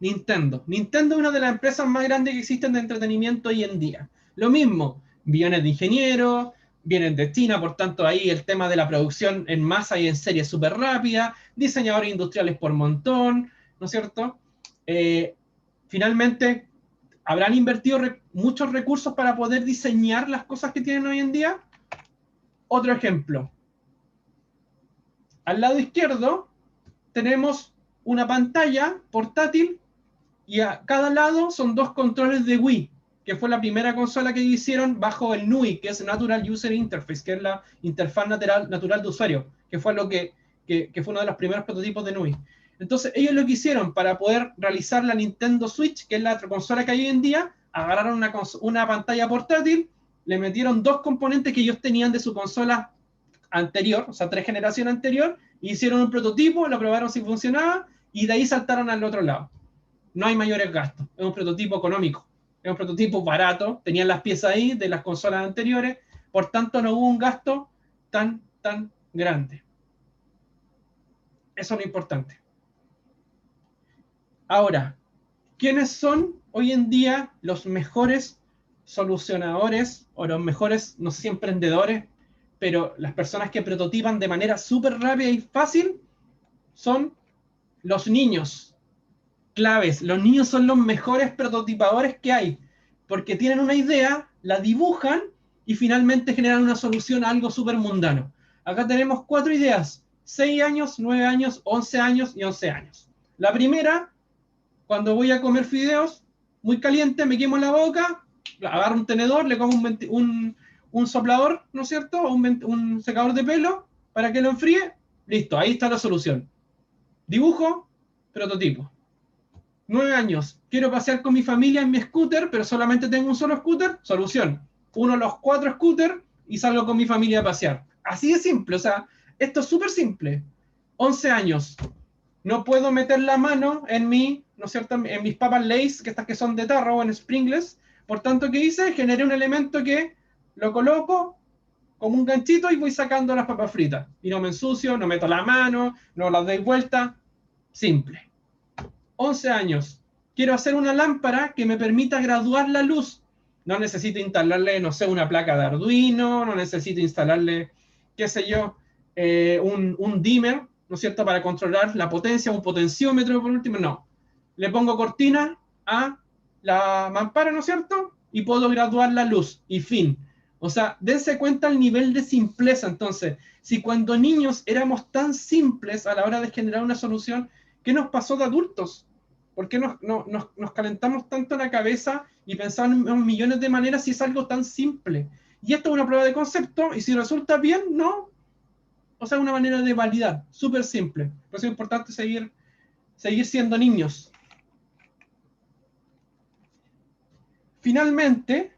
Nintendo. Nintendo es una de las empresas más grandes que existen de entretenimiento hoy en día. Lo mismo, millones de ingenieros, vienen de China, por tanto ahí el tema de la producción en masa y en serie es súper rápida, diseñadores industriales por montón, ¿no es cierto? Finalmente, ¿habrán invertido muchos recursos para poder diseñar las cosas que tienen hoy en día? Otro ejemplo. Al lado izquierdo tenemos una pantalla portátil y a cada lado son dos controles de Wii, que fue la primera consola que hicieron bajo el NUI, que es Natural User Interface, que es la interfaz natural de usuario, que fue fue uno de los primeros prototipos de NUI. Entonces ellos lo que hicieron para poder realizar la Nintendo Switch, que es la consola que hay hoy en día, agarraron una pantalla portátil, le metieron dos componentes que ellos tenían de su consola anterior, o sea, 3 generaciones anterior, hicieron un prototipo, lo probaron si funcionaba, y de ahí saltaron al otro lado. No hay mayores gastos, es un prototipo económico. es un prototipo barato, tenían las piezas ahí de las consolas anteriores, por tanto no hubo un gasto tan grande. Eso es lo importante. Ahora, ¿quiénes son hoy en día los mejores solucionadores o los mejores, no sé si emprendedores, pero las personas que prototipan de manera súper rápida y fácil? Son los niños. Claves. Los niños son los mejores prototipadores que hay, porque tienen una idea, la dibujan y finalmente generan una solución a algo súper mundano. Acá tenemos 4 ideas: 6 años, 9 años, 11 años y 11 años. La primera, cuando voy a comer fideos muy caliente, me quemo la boca, agarro un tenedor, le pongo un soplador, ¿no es cierto? Un secador de pelo para que lo enfríe. Listo, ahí está la solución. Dibujo, prototipo. 9 años, quiero pasear con mi familia en mi scooter, pero solamente tengo un solo scooter. Solución: uno de los 4 scooters y salgo con mi familia a pasear. Así de simple, o sea, esto es súper simple. 11 años, no puedo meter la mano en ¿no es cierto?, en mis papas Lay's, que estas que son de tarro, o en Springless. Por tanto, ¿qué hice? Generé un elemento que lo coloco como un ganchito y voy sacando las papas fritas. Y no me ensucio, no meto la mano, no las doy vuelta. Simple. 11 años. Quiero hacer una lámpara que me permita graduar la luz. No necesito instalarle, no sé, una placa de Arduino, no necesito instalarle, qué sé yo, un dimmer, ¿no es cierto?, para controlar la potencia, un potenciómetro por último. No. Le pongo cortina a la mampara, ¿no es cierto?, y puedo graduar la luz. Y fin. O sea, dense cuenta el nivel de simpleza. Entonces, si cuando niños éramos tan simples a la hora de generar una solución, ¿qué nos pasó de adultos? ¿Por qué nos calentamos tanto la cabeza y pensamos en millones de maneras si es algo tan simple? Y esto es una prueba de concepto, y si resulta bien, no. O sea, una manera de validar, súper simple. Por eso es importante seguir siendo niños. Finalmente,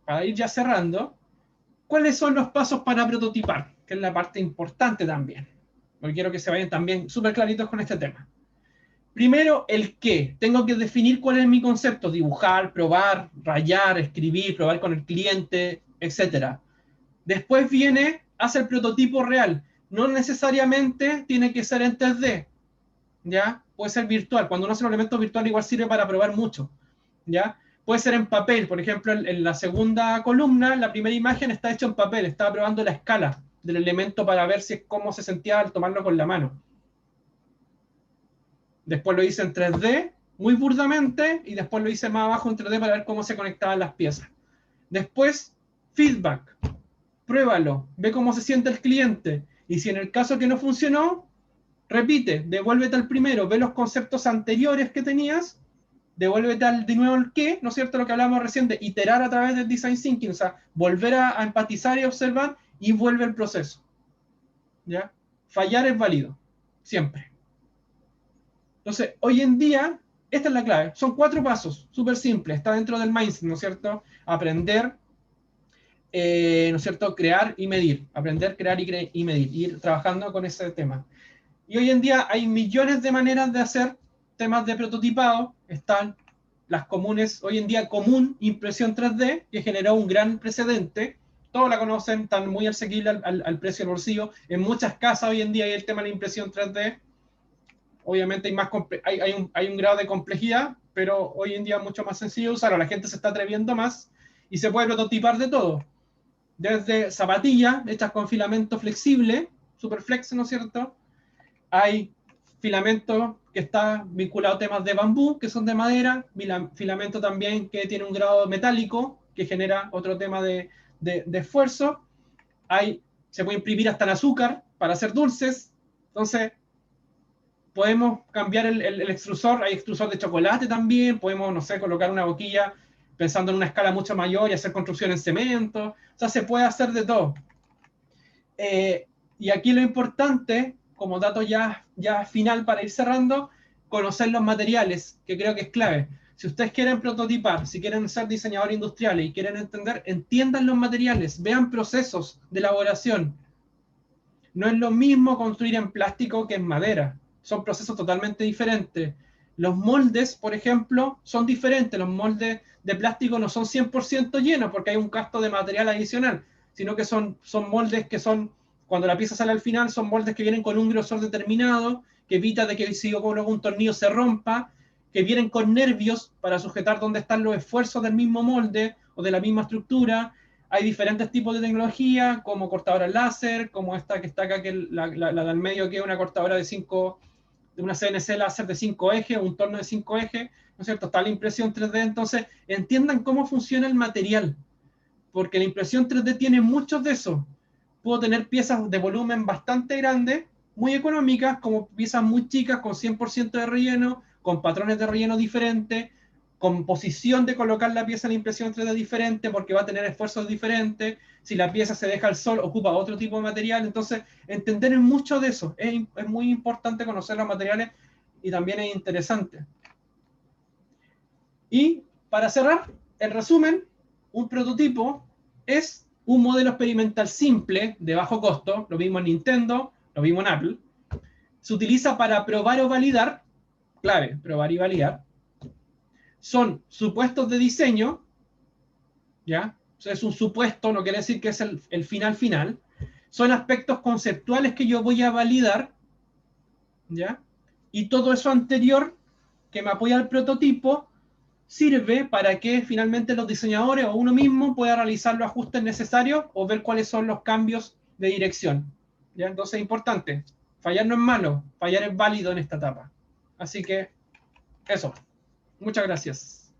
para ir ya cerrando, ¿cuáles son los pasos para prototipar? Que es la parte importante también. Porque quiero que se vayan también súper claritos con este tema. Primero, el qué. Tengo que definir cuál es mi concepto: dibujar, probar, rayar, escribir, probar con el cliente, etc. Después viene, hace el prototipo real. No necesariamente tiene que ser en 3D, ¿ya? Puede ser virtual. Cuando uno hace un elemento virtual, igual sirve para probar mucho, ¿ya? Puede ser en papel. Por ejemplo, en la segunda columna, la primera imagen está hecha en papel. Estaba probando la escala del elemento para ver cómo se sentía al tomarlo con la mano. Después lo hice en 3D, muy burdamente, y después lo hice más abajo en 3D para ver cómo se conectaban las piezas. Después, feedback. Pruébalo, ve cómo se siente el cliente. Y si en el caso que no funcionó, repite, devuélvete al primero, ve los conceptos anteriores que tenías, devuélvete de nuevo el qué, ¿no es cierto? Lo que hablábamos recién de iterar a través del design thinking, o sea, volver a empatizar y observar, y vuelve el proceso. ¿Ya? Fallar es válido, siempre. Entonces, hoy en día, esta es la clave. Son 4 pasos, súper simples. Está dentro del mindset, ¿no es cierto? Aprender, ¿no es cierto? Crear y medir. Aprender, crear y medir. Ir trabajando con ese tema. Y hoy en día hay millones de maneras de hacer temas de prototipado. Están las comunes, hoy en día común impresión 3D, que generó un gran precedente. Todos la conocen, están muy asequibles al precio del bolsillo. En muchas casas hoy en día hay el tema de la impresión 3D. Obviamente hay un grado de complejidad, pero hoy en día es mucho más sencillo de usar. La gente se está atreviendo más y se puede prototipar de todo. Desde zapatillas hechas con filamento flexible, Superflex, ¿no es cierto? Hay filamento que está vinculado a temas de bambú, que son de madera, filamento también que tiene un grado metálico, que genera otro tema de esfuerzo. Se puede imprimir hasta en azúcar para hacer dulces. Entonces, podemos cambiar el extrusor, hay extrusor de chocolate también, podemos, no sé, colocar una boquilla pensando en una escala mucho mayor y hacer construcción en cemento. O sea, se puede hacer de todo. Y aquí lo importante, como dato ya final para ir cerrando, conocer los materiales, que creo que es clave. Si ustedes quieren prototipar, si quieren ser diseñadores industriales y quieren entender, entiendan los materiales, vean procesos de elaboración. No es lo mismo construir en plástico que en madera. Son procesos totalmente diferentes. Los moldes, por ejemplo, son diferentes. Los moldes de plástico no son 100% llenos porque hay un gasto de material adicional, sino que son moldes que son, cuando la pieza sale al final, son moldes que vienen con un grosor determinado, que evita de que si yo coloco un tornillo se rompa, que vienen con nervios para sujetar donde están los esfuerzos del mismo molde o de la misma estructura. Hay diferentes tipos de tecnología, como cortadoras láser, como esta que está acá, que la del medio, que es una cortadora de una CNC láser de 5 ejes, un torno de 5 ejes, ¿no es cierto? Está la impresión 3D, entonces entiendan cómo funciona el material, porque la impresión 3D tiene muchos de esos. Puedo tener piezas de volumen bastante grande, muy económicas, como piezas muy chicas con 100% de relleno, con patrones de relleno diferentes, con posición de colocar la pieza en la impresión 3D diferente, porque va a tener esfuerzos diferentes. Si la pieza se deja al sol, ocupa otro tipo de material. Entonces, entender mucho de eso. Es muy importante conocer los materiales y también es interesante. Y para cerrar, el resumen, un prototipo es un modelo experimental simple, de bajo costo, lo mismo en Nintendo, lo mismo en Apple. Se utiliza para probar o validar, clave, probar y validar. Son supuestos de diseño, ¿ya? O sea, es un supuesto, no quiere decir que es el final final. Son aspectos conceptuales que yo voy a validar, ¿ya? Y todo eso anterior que me apoya al prototipo sirve para que finalmente los diseñadores o uno mismo pueda realizar los ajustes necesarios o ver cuáles son los cambios de dirección. ¿Ya? Entonces es importante. Fallar no es malo, fallar es válido en esta etapa. Así que eso. Muchas gracias.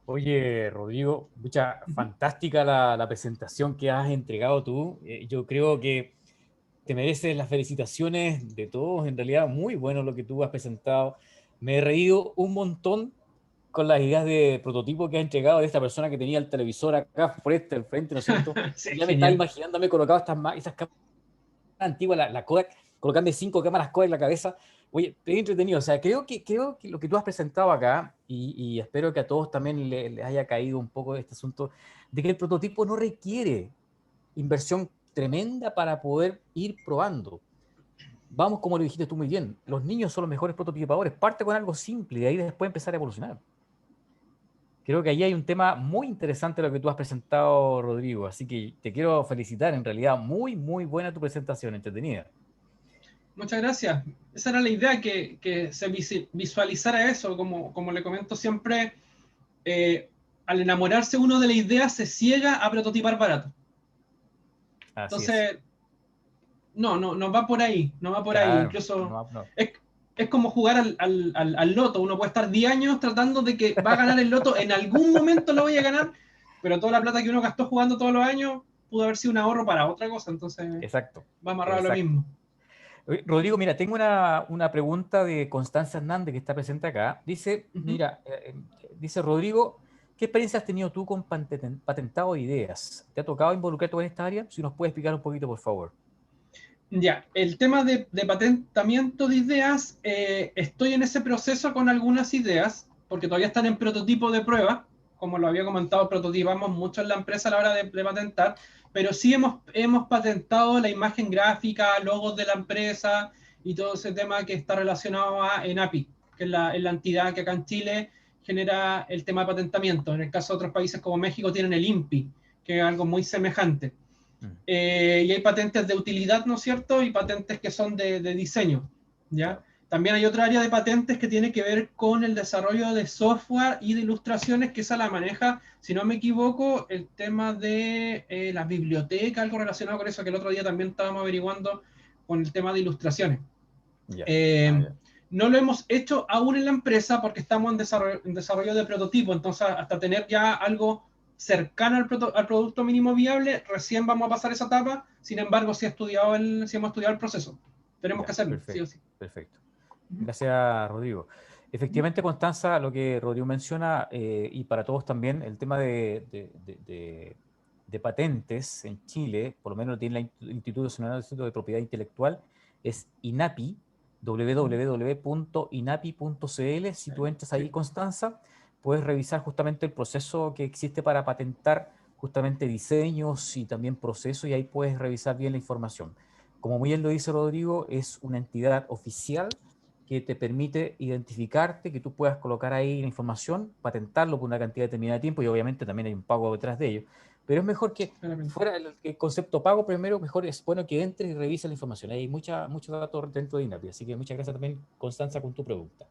Oye, Rodrigo, mucha fantástica la presentación que has entregado tú. Yo creo que te mereces las felicitaciones de todos. En realidad, muy bueno lo que tú has presentado. Me he reído un montón con las ideas de prototipo que has entregado de esta persona que tenía el televisor acá al frente, ¿no es cierto? Sí, Y ya me estaba genial. imaginando, me he colocado esas cámaras antiguas, la Kodak, colocando 5 cámaras Kodak en la cabeza. Oye, es entretenido. O sea, creo que lo que tú has presentado acá, y espero que a todos también les haya caído un poco este asunto, de que el prototipo no requiere inversión tremenda para poder ir probando. Vamos, como lo dijiste tú muy bien, los niños son los mejores prototipadores. Parte con algo simple y de ahí después empezar a evolucionar. Creo que ahí hay un tema muy interesante lo que tú has presentado, Rodrigo. Así que te quiero felicitar. En realidad, muy, muy buena tu presentación, entretenida. Muchas gracias. Esa era la idea, que se visualizara eso. Como le comento siempre, al enamorarse uno de la idea se ciega a prototipar barato. Así es. Entonces, no va por ahí, no va por ahí. Claro, Incluso no, no. es como jugar al loto. Uno puede estar 10 años tratando de que va a ganar el loto, en algún momento lo voy a ganar, pero toda la plata que uno gastó jugando todos los años pudo haber sido un ahorro para otra cosa, entonces Exacto, va amarrado a lo exacto. mismo. Oye, Rodrigo, mira, tengo una pregunta de Constanza Hernández que está presente acá. Dice, Uh -huh. mira, dice Rodrigo, ¿qué experiencia has tenido tú con patentado de ideas? ¿Te ha tocado involucrarte en esta área? Si nos puedes explicar un poquito, por favor. Ya, el tema de patentamiento de ideas, estoy en ese proceso con algunas ideas, porque todavía están en prototipo de prueba, como lo había comentado, prototipamos mucho en la empresa a la hora de patentar, pero sí hemos patentado la imagen gráfica, logos de la empresa y todo ese tema que está relacionado a ENAPI, que es la entidad que acá en Chile genera el tema de patentamiento. En el caso de otros países como México tienen el INPI, que es algo muy semejante. Mm, Y hay patentes de utilidad, ¿no es cierto? Y patentes que son de diseño, ¿ya? claro. También hay otra área de patentes que tiene que ver con el desarrollo de software y de ilustraciones, que esa la maneja, si no me equivoco, el tema de la biblioteca, algo relacionado con eso, que el otro día también estábamos averiguando con el tema de ilustraciones. Ya. Ah, Eh, ya. no lo hemos hecho aún en la empresa porque estamos en desarrollo de prototipo, entonces hasta tener ya algo cercano al producto mínimo viable, recién vamos a pasar esa etapa. Sin embargo, si hemos estudiado el proceso. Tenemos que Ya, hacerlo, sí o perfecto, sí. perfecto. Uh -huh. Gracias, Rodrigo. Uh -huh. Efectivamente, Constanza, lo que Rodrigo menciona, y para todos también, el tema de patentes en Chile, por lo menos lo tiene el Instituto Nacional de Propiedad Intelectual, es INAPI, www.inapi.cl. Si tú entras ahí, Sí. Constanza, puedes revisar justamente el proceso que existe para patentar justamente diseños y también procesos, y ahí puedes revisar bien la información. Como muy bien lo dice Rodrigo, es una entidad oficial que te permite identificarte, que tú puedas colocar ahí la información, patentarlo por una cantidad determinada de tiempo, y obviamente también hay un pago detrás de ello. Pero es mejor que fuera el concepto pago primero, mejor es bueno que entres y revises la información. Hay muchos datos dentro de INAPI, así que muchas gracias también, Constanza, con tu pregunta.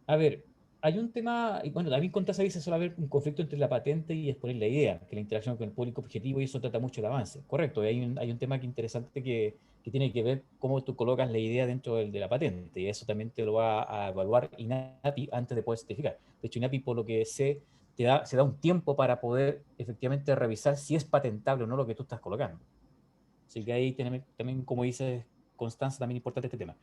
A ver, hay un tema, y bueno, también Constanza dice suele haber un conflicto entre la patente y exponer la idea, que la interacción con el público objetivo, y eso trata mucho el avance. Correcto, hay un tema que interesante que tiene que ver cómo tú colocas la idea dentro de la patente, y eso también te lo va a evaluar INAPI antes de poder certificar. De hecho, INAPI, por lo que sé, se da un tiempo para poder efectivamente revisar si es patentable o no lo que tú estás colocando. Así que ahí también, como dice Constanza, también importante este tema.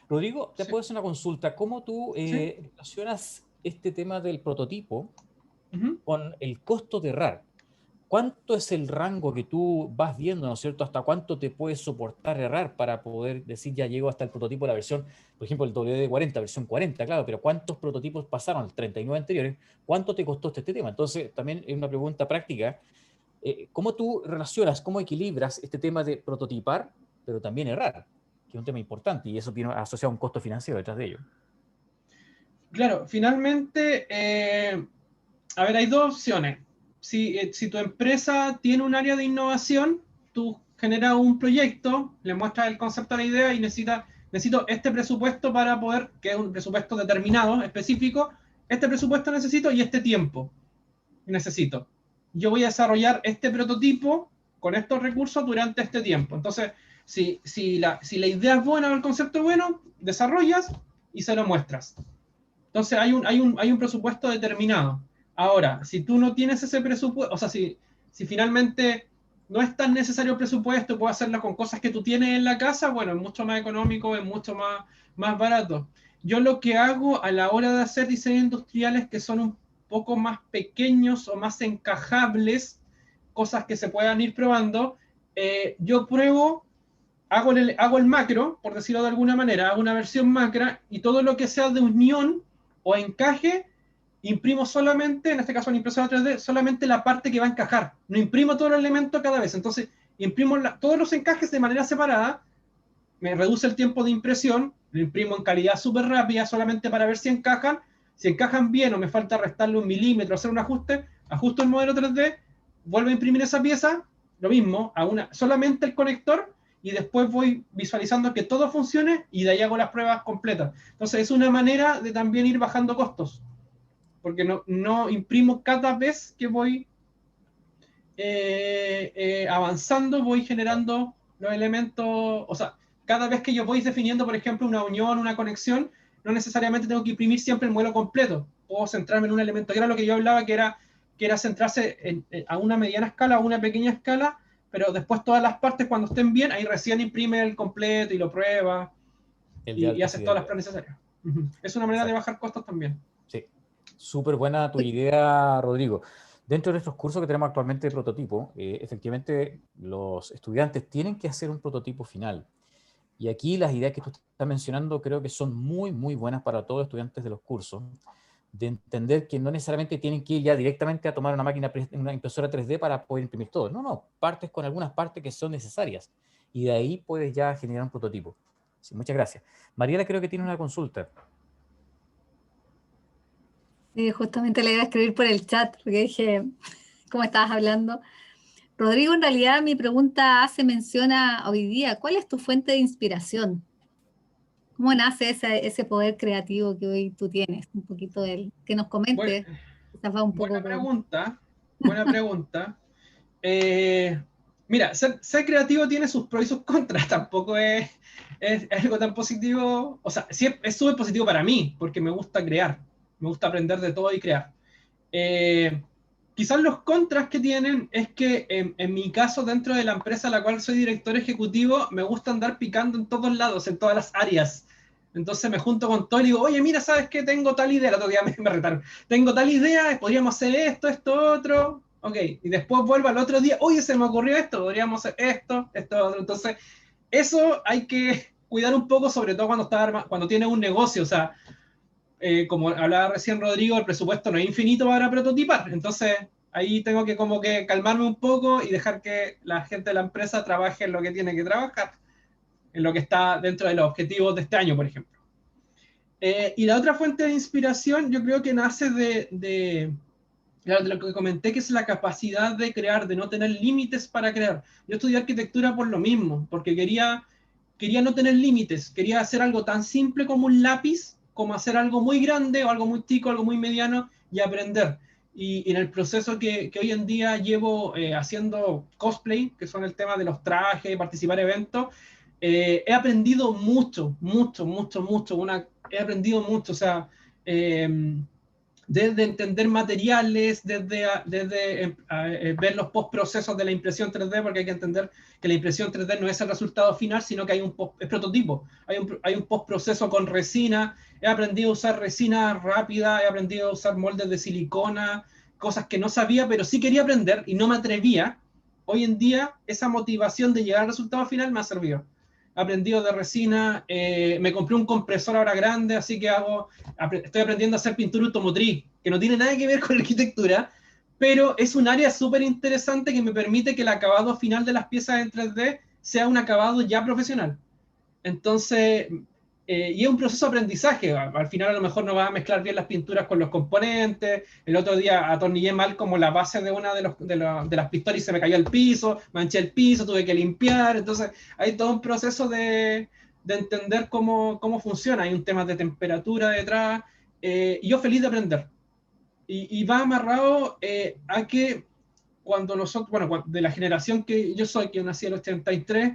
Rodrigo, te Sí. puedo hacer una consulta. ¿Cómo tú Sí. relacionas este tema del prototipo Ujú. con el costo de errar? ¿Cuánto es el rango que tú vas viendo, ¿no es cierto? ¿Hasta cuánto te puede soportar errar para poder decir ya llego hasta el prototipo de la versión, por ejemplo, el WD-40, versión 40, claro, pero ¿cuántos prototipos pasaron, los 39 anteriores? ¿Cuánto te costó este tema? Entonces, también es una pregunta práctica. ¿Cómo tú relacionas, cómo equilibras este tema de prototipar, pero también errar? Que es un tema importante y eso tiene asociado a un costo financiero detrás de ello. Claro, finalmente, a ver, hay dos opciones. Si tu empresa tiene un área de innovación, tú generas un proyecto, le muestras el concepto de la idea y necesito este presupuesto para poder, que es un presupuesto determinado, específico, este presupuesto necesito y este tiempo necesito. Yo voy a desarrollar este prototipo con estos recursos durante este tiempo. Entonces, si la idea es buena o el concepto es bueno, desarrollas y se lo muestras. Entonces hay un presupuesto determinado. Ahora, si tú no tienes ese presupuesto, o sea, si finalmente no es tan necesario el presupuesto, puedes hacerlo con cosas que tú tienes en la casa, bueno, es mucho más económico, es mucho más barato. Yo lo que hago a la hora de hacer diseños industriales que son un poco más pequeños o más encajables, cosas que se puedan ir probando, yo pruebo, hago el macro, por decirlo de alguna manera, hago una versión macra y todo lo que sea de unión o encaje, imprimo solamente, en este caso en impresora 3D, solamente la parte que va a encajar. No imprimo todo el elemento cada vez. Entonces, imprimo todos los encajes de manera separada, me reduce el tiempo de impresión, lo imprimo en calidad súper rápida solamente para ver si encajan. Si encajan bien o me falta restarle un milímetro, hacer un ajuste, ajusto el modelo 3D, vuelvo a imprimir esa pieza, lo mismo, solamente el conector y después voy visualizando que todo funcione y de ahí hago las pruebas completas. Entonces es una manera de también ir bajando costos, porque no imprimo cada vez que voy avanzando, voy generando los elementos, o sea, cada vez que yo voy definiendo, por ejemplo, una unión, una conexión, no necesariamente tengo que imprimir siempre el modelo completo. Puedo centrarme en un elemento, que era lo que yo hablaba, que era centrarse a una mediana escala, a una pequeña escala, pero después todas las partes cuando estén bien, ahí recién imprime el completo y lo prueba El de y alta haces todas las fidelidad. pruebas necesarias. Es una manera de Exacto. bajar costos también. Sí. Súper buena tu idea, Rodrigo. Dentro de estos cursos que tenemos actualmente de prototipo, efectivamente los estudiantes tienen que hacer un prototipo final. Y aquí las ideas que tú estás mencionando creo que son muy, muy buenas para todos los estudiantes de los cursos, de entender que no necesariamente tienen que ir ya directamente a tomar una impresora 3D para poder imprimir todo. No, no, partes con algunas partes que son necesarias. Y de ahí puedes ya generar un prototipo. Sí, muchas gracias. Mariela creo que tiene una consulta. Justamente le iba a escribir por el chat, porque dije, ¿cómo estabas hablando? Rodrigo, en realidad mi pregunta hace mención a hoy día. ¿Cuál es tu fuente de inspiración? ¿Cómo nace ese poder creativo que hoy tú tienes? Un poquito que nos Bueno, comente. Quizás va un poco buena por... pregunta, buena pregunta. Eh, Mira, ser creativo tiene sus pros y sus contras, tampoco es algo tan positivo, o sea, sí es súper positivo para mí, porque me gusta crear, me gusta aprender de todo y crear. Eh, Quizás los contras que tienen es que en mi caso, dentro de la empresa a la cual soy director ejecutivo, me gusta andar picando en todos lados, en todas las áreas. Entonces me junto con todo y digo, oye, mira, ¿sabes qué? Tengo tal idea, el otro día me retaron, tengo tal idea, podríamos hacer esto, otro, ok, y después vuelvo al otro día, oye, se me ocurrió esto, podríamos hacer esto, otro. Entonces, eso hay que cuidar un poco, sobre todo cuando tienes un negocio, o sea, como hablaba recién Rodrigo, el presupuesto no es infinito para prototipar. Entonces, ahí tengo que como que calmarme un poco y dejar que la gente de la empresa trabaje en lo que tiene que trabajar. en lo que está dentro de los objetivos de este año, por ejemplo. Y la otra fuente de inspiración yo creo que nace de lo que comenté, que es la capacidad de crear, de no tener límites para crear. Yo estudié arquitectura por lo mismo, porque quería no tener límites, quería hacer algo tan simple como un lápiz, como hacer algo muy grande o algo muy chico, algo muy mediano y aprender. Y en el proceso que hoy en día llevo haciendo cosplay, que son el tema de los trajes, participar en eventos, he aprendido mucho, mucho, mucho, mucho. He aprendido mucho, o sea, desde entender materiales, desde ver los postprocesos de la impresión 3D, porque hay que entender que la impresión 3D no es el resultado final, sino que es prototipo. Hay un postproceso con resina. He aprendido a usar resina rápida, he aprendido a usar moldes de silicona, cosas que no sabía, pero sí quería aprender y no me atrevía. Hoy en día, esa motivación de llegar al resultado final me ha servido. He aprendido de resina, me compré un compresor ahora grande, así que estoy aprendiendo a hacer pintura automotriz, que no tiene nada que ver con la arquitectura, pero es un área súper interesante que me permite que el acabado final de las piezas en 3D sea un acabado ya profesional. Entonces, y es un proceso de aprendizaje. Al final a lo mejor no vas a mezclar bien las pinturas con los componentes. El otro día atornillé mal como la base de una de las pistolas y se me cayó al piso, manché el piso, tuve que limpiar. Entonces, hay todo un proceso de entender cómo funciona. Hay un tema de temperatura detrás. Y yo feliz de aprender. Y va amarrado a que cuando nosotros, bueno, de la generación que yo soy, que nací en el 83,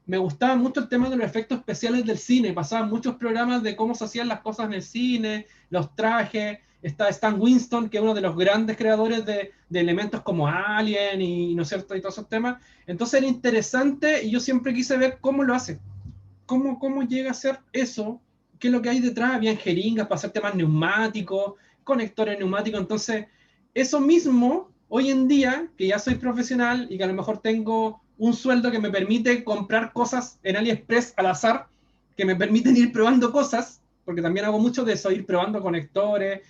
me gustaba mucho el tema de los efectos especiales del cine. Pasaban muchos programas de cómo se hacían las cosas en el cine, los trajes. Está Stan Winston, que es uno de los grandes creadores de elementos como Alien y, ¿no es cierto?, y todos esos temas. Entonces era interesante y yo siempre quise ver cómo lo hace. Cómo llega a ser eso, qué es lo que hay detrás. Habían jeringas para hacer temas neumáticos, conectores neumáticos. Entonces, eso mismo, hoy en día, que ya soy profesional y que a lo mejor tengo un sueldo que me permite comprar cosas en AliExpress al azar, que me permiten ir probando cosas, porque también hago mucho de eso, ir probando conectores.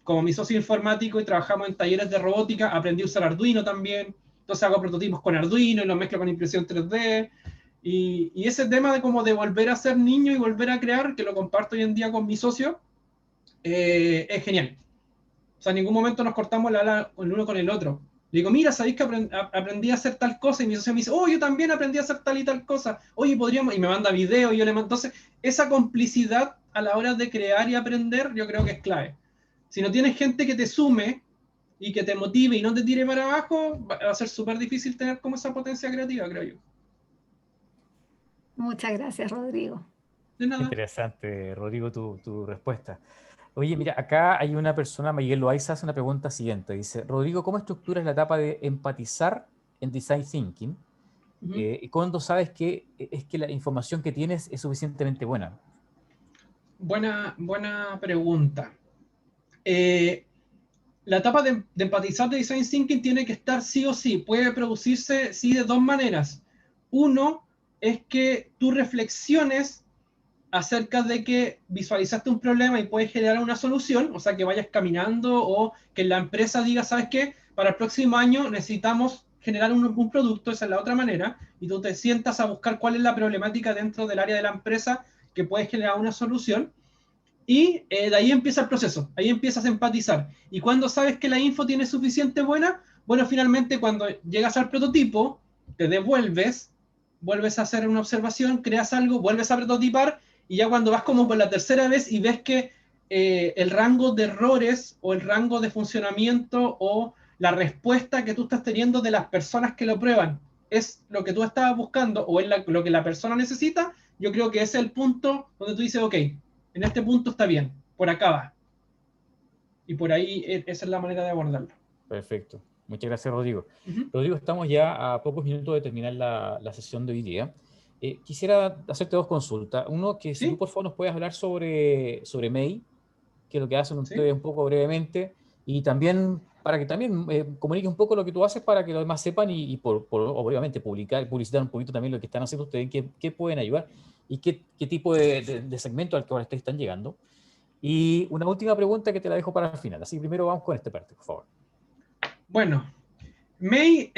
Como mi socio informático y trabajamos en talleres de robótica, aprendí a usar Arduino también. Entonces hago prototipos con Arduino y los mezclo con impresión 3D. Y ese tema de como de volver a ser niño y volver a crear, que lo comparto hoy en día con mi socio, es genial. O sea, en ningún momento nos cortamos la ala el uno con el otro. Le digo, mira, ¿sabéis que aprendí a hacer tal cosa? Y mi socio me dice, oh, yo también aprendí a hacer tal y tal cosa. Oye, podríamos... Y me manda video y yo le mando... Entonces, esa complicidad a la hora de crear y aprender, yo creo que es clave. Si no tienes gente que te sume y que te motive y no te tire para abajo, va a ser súper difícil tener como esa potencia creativa, creo yo. Muchas gracias, Rodrigo. De nada. Interesante, Rodrigo, tu respuesta. Oye, mira, acá hay una persona, Miguel Loaiza, hace una pregunta siguiente. Dice, Rodrigo, ¿cómo estructuras la etapa de empatizar en Design Thinking? ¿Y cuándo sabes que es que la información que tienes es suficientemente buena? Buena pregunta. La etapa de empatizar de Design Thinking tiene que estar sí o sí. Puede producirse sí de dos maneras. Uno es que tú reflexiones acerca de que visualizaste un problema y puedes generar una solución, o sea, que vayas caminando o que la empresa diga, ¿sabes qué? Para el próximo año necesitamos generar un producto, esa es la otra manera, y tú te sientas a buscar cuál es la problemática dentro del área de la empresa que puedes generar una solución. Y de ahí empieza el proceso, ahí empiezas a empatizar. Y cuando sabes que la info tiene suficiente buena, bueno, finalmente cuando llegas al prototipo, te devuelves, vuelves a hacer una observación, creas algo, vuelves a prototipar, y ya cuando vas como por la tercera vez y ves que el rango de errores o el rango de funcionamiento o la respuesta que tú estás teniendo de las personas que lo prueban es lo que tú estabas buscando o es lo que la persona necesita, yo creo que ese es el punto donde tú dices, ok, en este punto está bien, por acá va. Y por ahí esa es la manera de abordarlo. Perfecto. Muchas gracias, Rodrigo. Rodrigo, estamos ya a pocos minutos de terminar la sesión de hoy día. Quisiera hacerte dos consultas. Uno, que si tú por favor nos puedes hablar sobre MEI, que es lo que hacen ustedes un poco brevemente, y también para que también comunique un poco lo que tú haces para que los demás sepan y obviamente publicitar un poquito también lo que están haciendo ustedes, qué pueden ayudar y qué tipo de segmento al que ahora ustedes están llegando. Y una última pregunta que te la dejo para el final. Así primero vamos con esta parte, por favor. Bueno, May,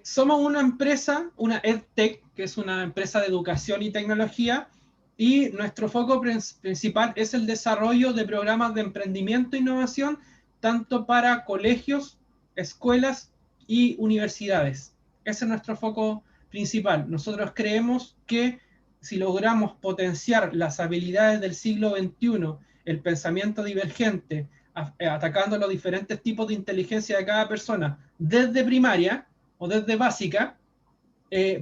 somos una empresa, una EdTech, que es una empresa de educación y tecnología, y nuestro foco principal es el desarrollo de programas de emprendimiento e innovación, tanto para colegios, escuelas y universidades. Ese es nuestro foco principal. Nosotros creemos que si logramos potenciar las habilidades del siglo XXI, el pensamiento divergente, atacando los diferentes tipos de inteligencia de cada persona desde primaria o desde básica,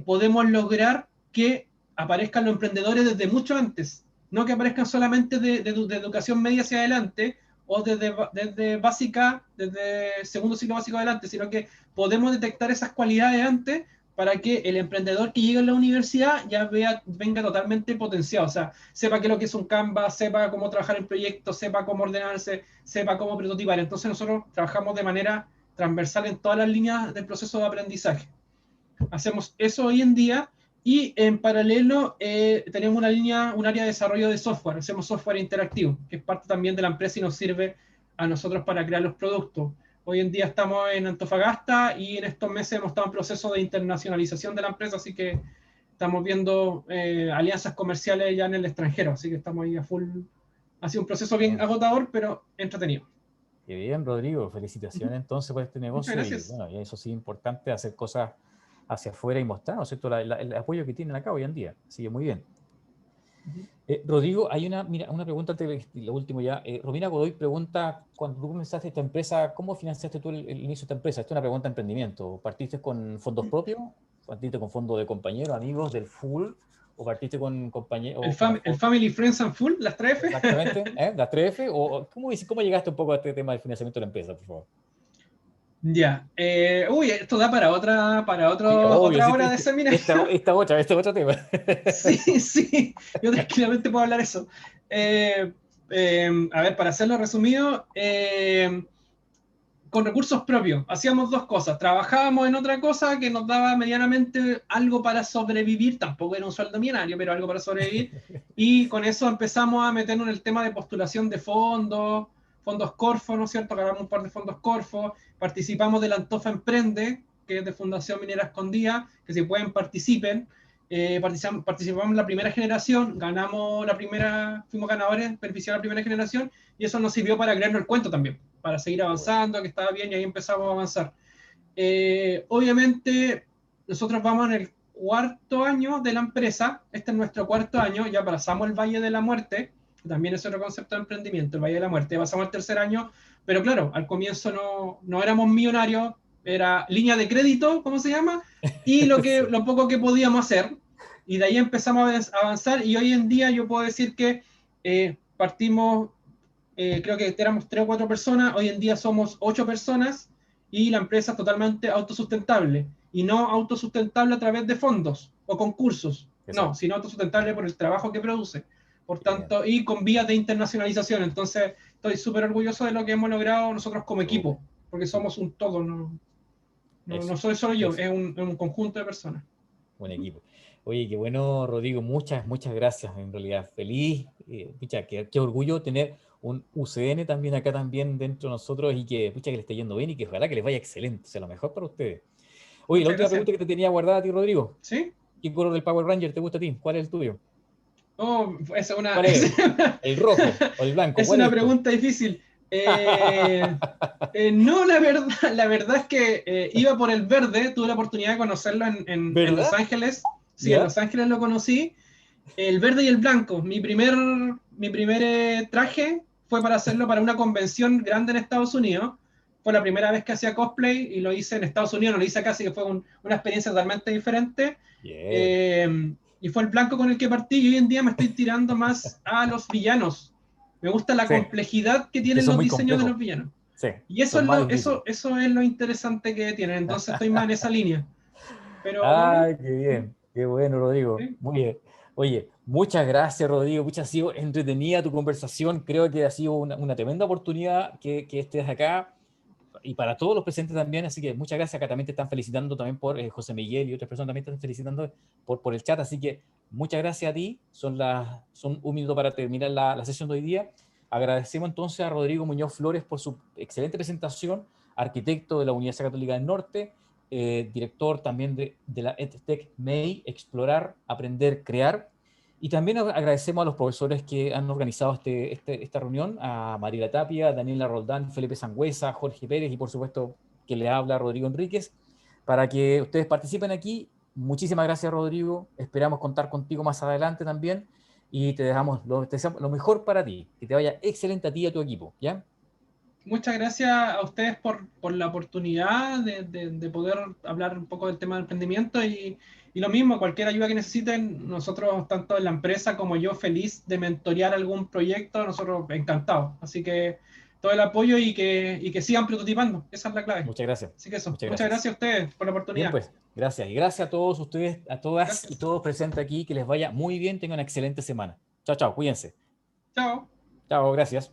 podemos lograr que aparezcan los emprendedores desde mucho antes, no que aparezcan solamente de educación media hacia adelante o desde básica, desde segundo ciclo básico adelante, sino que podemos detectar esas cualidades antes para que el emprendedor que llegue a la universidad ya venga totalmente potenciado, o sea, sepa qué es lo que es un Canva, sepa cómo trabajar en proyectos, sepa cómo ordenarse, sepa cómo prototipar. Entonces nosotros trabajamos de manera transversal en todas las líneas del proceso de aprendizaje. Hacemos eso hoy en día y en paralelo tenemos un área de desarrollo de software. Hacemos software interactivo, que es parte también de la empresa y nos sirve a nosotros para crear los productos. Hoy en día estamos en Antofagasta y en estos meses hemos estado en proceso de internacionalización de la empresa, así que estamos viendo alianzas comerciales ya en el extranjero, así que estamos ahí a full. Ha sido un proceso bien agotador, pero entretenido. Qué bien, Rodrigo. Felicitaciones entonces por este Muchas negocio. Y gracias. bueno, y eso sí es importante, hacer cosas hacia afuera y mostrar, ¿no es cierto?, el apoyo que tienen acá hoy en día. Así que muy bien. Rodrigo, hay una pregunta antes de lo último ya. Romina Godoy pregunta, cuando tú comenzaste esta empresa, ¿cómo financiaste tú el inicio de esta empresa? Esta es una pregunta de emprendimiento. ¿Partiste con fondos propios? ¿Partiste con fondos de compañeros, amigos, del full? ¿O partiste con compañeros? El Family, Friends and Full, las 3F. Exactamente, ¿las 3F? ¿O cómo llegaste un poco a este tema del financiamiento de la empresa, por favor? Ya. Uy, esto da Sí, obvio, otra sí, hora de seminario. esta otra tema. Sí, sí. Yo tranquilamente puedo hablar eso. A ver, para hacerlo resumido, con recursos propios. Hacíamos dos cosas. Trabajábamos en otra cosa que nos daba medianamente algo para sobrevivir. Tampoco era un sueldo millonario, pero algo para sobrevivir. Y con eso empezamos a meternos en el tema de postulación de fondos, fondos Corfo, ¿no es cierto? Ganamos un par de fondos Corfo. Participamos del Antofa Emprende, que es de Fundación Minera Escondida, que si pueden participen. Participamos en la primera generación, fuimos ganadores, beneficiados de la primera generación, y eso nos sirvió para crearnos el cuento también, para seguir avanzando, que estaba bien, y ahí empezamos a avanzar. Obviamente, nosotros vamos en el cuarto año de la empresa, este es nuestro cuarto año, ya pasamos el Valle de la Muerte, que también es otro concepto de emprendimiento, el Valle de la Muerte, pasamos al tercer año, pero claro, al comienzo no éramos millonarios, era línea de crédito, ¿cómo se llama? Y Sí. lo poco que podíamos hacer, y de ahí empezamos a avanzar, y hoy en día yo puedo decir que partimos, creo que éramos 3 o 4 personas, hoy en día somos 8 personas, y la empresa es totalmente autosustentable, y no autosustentable a través de fondos o concursos, no, Exacto. sino autosustentable por el trabajo que produce. Por Qué bien. tanto, y con vías de internacionalización. Entonces, estoy súper orgulloso de lo que hemos logrado nosotros como Súper, equipo, porque súper. somos un todo, Eso, no soy solo yo, eso. es un conjunto de personas. Buen equipo. Oye, qué bueno, Rodrigo. Muchas gracias, en realidad. Feliz. Pucha, qué orgullo tener un UCN también acá también dentro de nosotros y pucha, que le esté yendo bien y que ojalá que les vaya excelente. O sea, lo mejor para ustedes. Oye, la Muchas última gracias. pregunta que te tenía guardada a ti, Rodrigo. ¿Sí? ¿Qué color del Power Ranger te gusta a ti? ¿Cuál es el tuyo? Oh, ¿Cuál es? ¿El rojo o el blanco? es ¿Cuál una eres tú? pregunta difícil. No, la verdad es que iba por el verde, tuve la oportunidad de conocerlo en Los ¿Verdad? Ángeles. Sí, en ¿Ya? Los Ángeles lo conocí. El verde y el blanco. Mi primer traje fue para hacerlo para una convención grande en Estados Unidos. Fue la primera vez que hacía cosplay y lo hice en Estados Unidos, no lo hice acá, así que fue una experiencia totalmente diferente. Bien. Y fue el blanco con el que partí y hoy en día me estoy tirando más a los villanos. Me gusta la Sí, complejidad que que tienen son los muy diseños de complejos. los villanos. Sí, Y son más difíciles. eso es lo interesante que tienen. Entonces estoy más en esa línea. Pero no. Ay, qué bien, qué bueno, Rodrigo. ¿Sí? Muy bien. Oye, muchas gracias, Rodrigo. Muchas ha sido entretenida tu conversación. Creo que ha sido una tremenda oportunidad que estés acá y para todos los presentes también. Así que muchas gracias. Acá también te están felicitando también por José Miguel y otras personas también te están felicitando por el chat. Así que muchas gracias a ti. Son un minuto para terminar la sesión de hoy día. Agradecemos entonces a Rodrigo Muñoz Flores por su excelente presentación, arquitecto de la Universidad Católica del Norte. director también de la EdTech MEI, Explorar, Aprender, Crear. Y también agradecemos a los profesores que han organizado esta reunión, a Mariela Tapia, Daniela Roldán, Felipe Sangüesa, Jorge Pérez y por supuesto que le habla Rodrigo Enríquez, para que ustedes participen aquí. Muchísimas gracias, Rodrigo. Esperamos contar contigo más adelante también y te deseamos lo mejor para ti. Que te vaya excelente a ti y a tu equipo, ¿ya? Muchas gracias a ustedes por la oportunidad de poder hablar un poco del tema del emprendimiento y lo mismo, cualquier ayuda que necesiten, nosotros, tanto en la empresa como yo, feliz de mentorear algún proyecto, nosotros encantados. Así que todo el apoyo y que sigan prototipando, esa es la clave. Muchas gracias. Así que eso, Muchas muchas gracias a ustedes por la Bien, oportunidad. pues, gracias. Y gracias a todos ustedes, a todas Gracias. y todos presentes aquí. Que les vaya muy bien, tengan una excelente semana. Chao, chao, cuídense. Chao. Chao, gracias.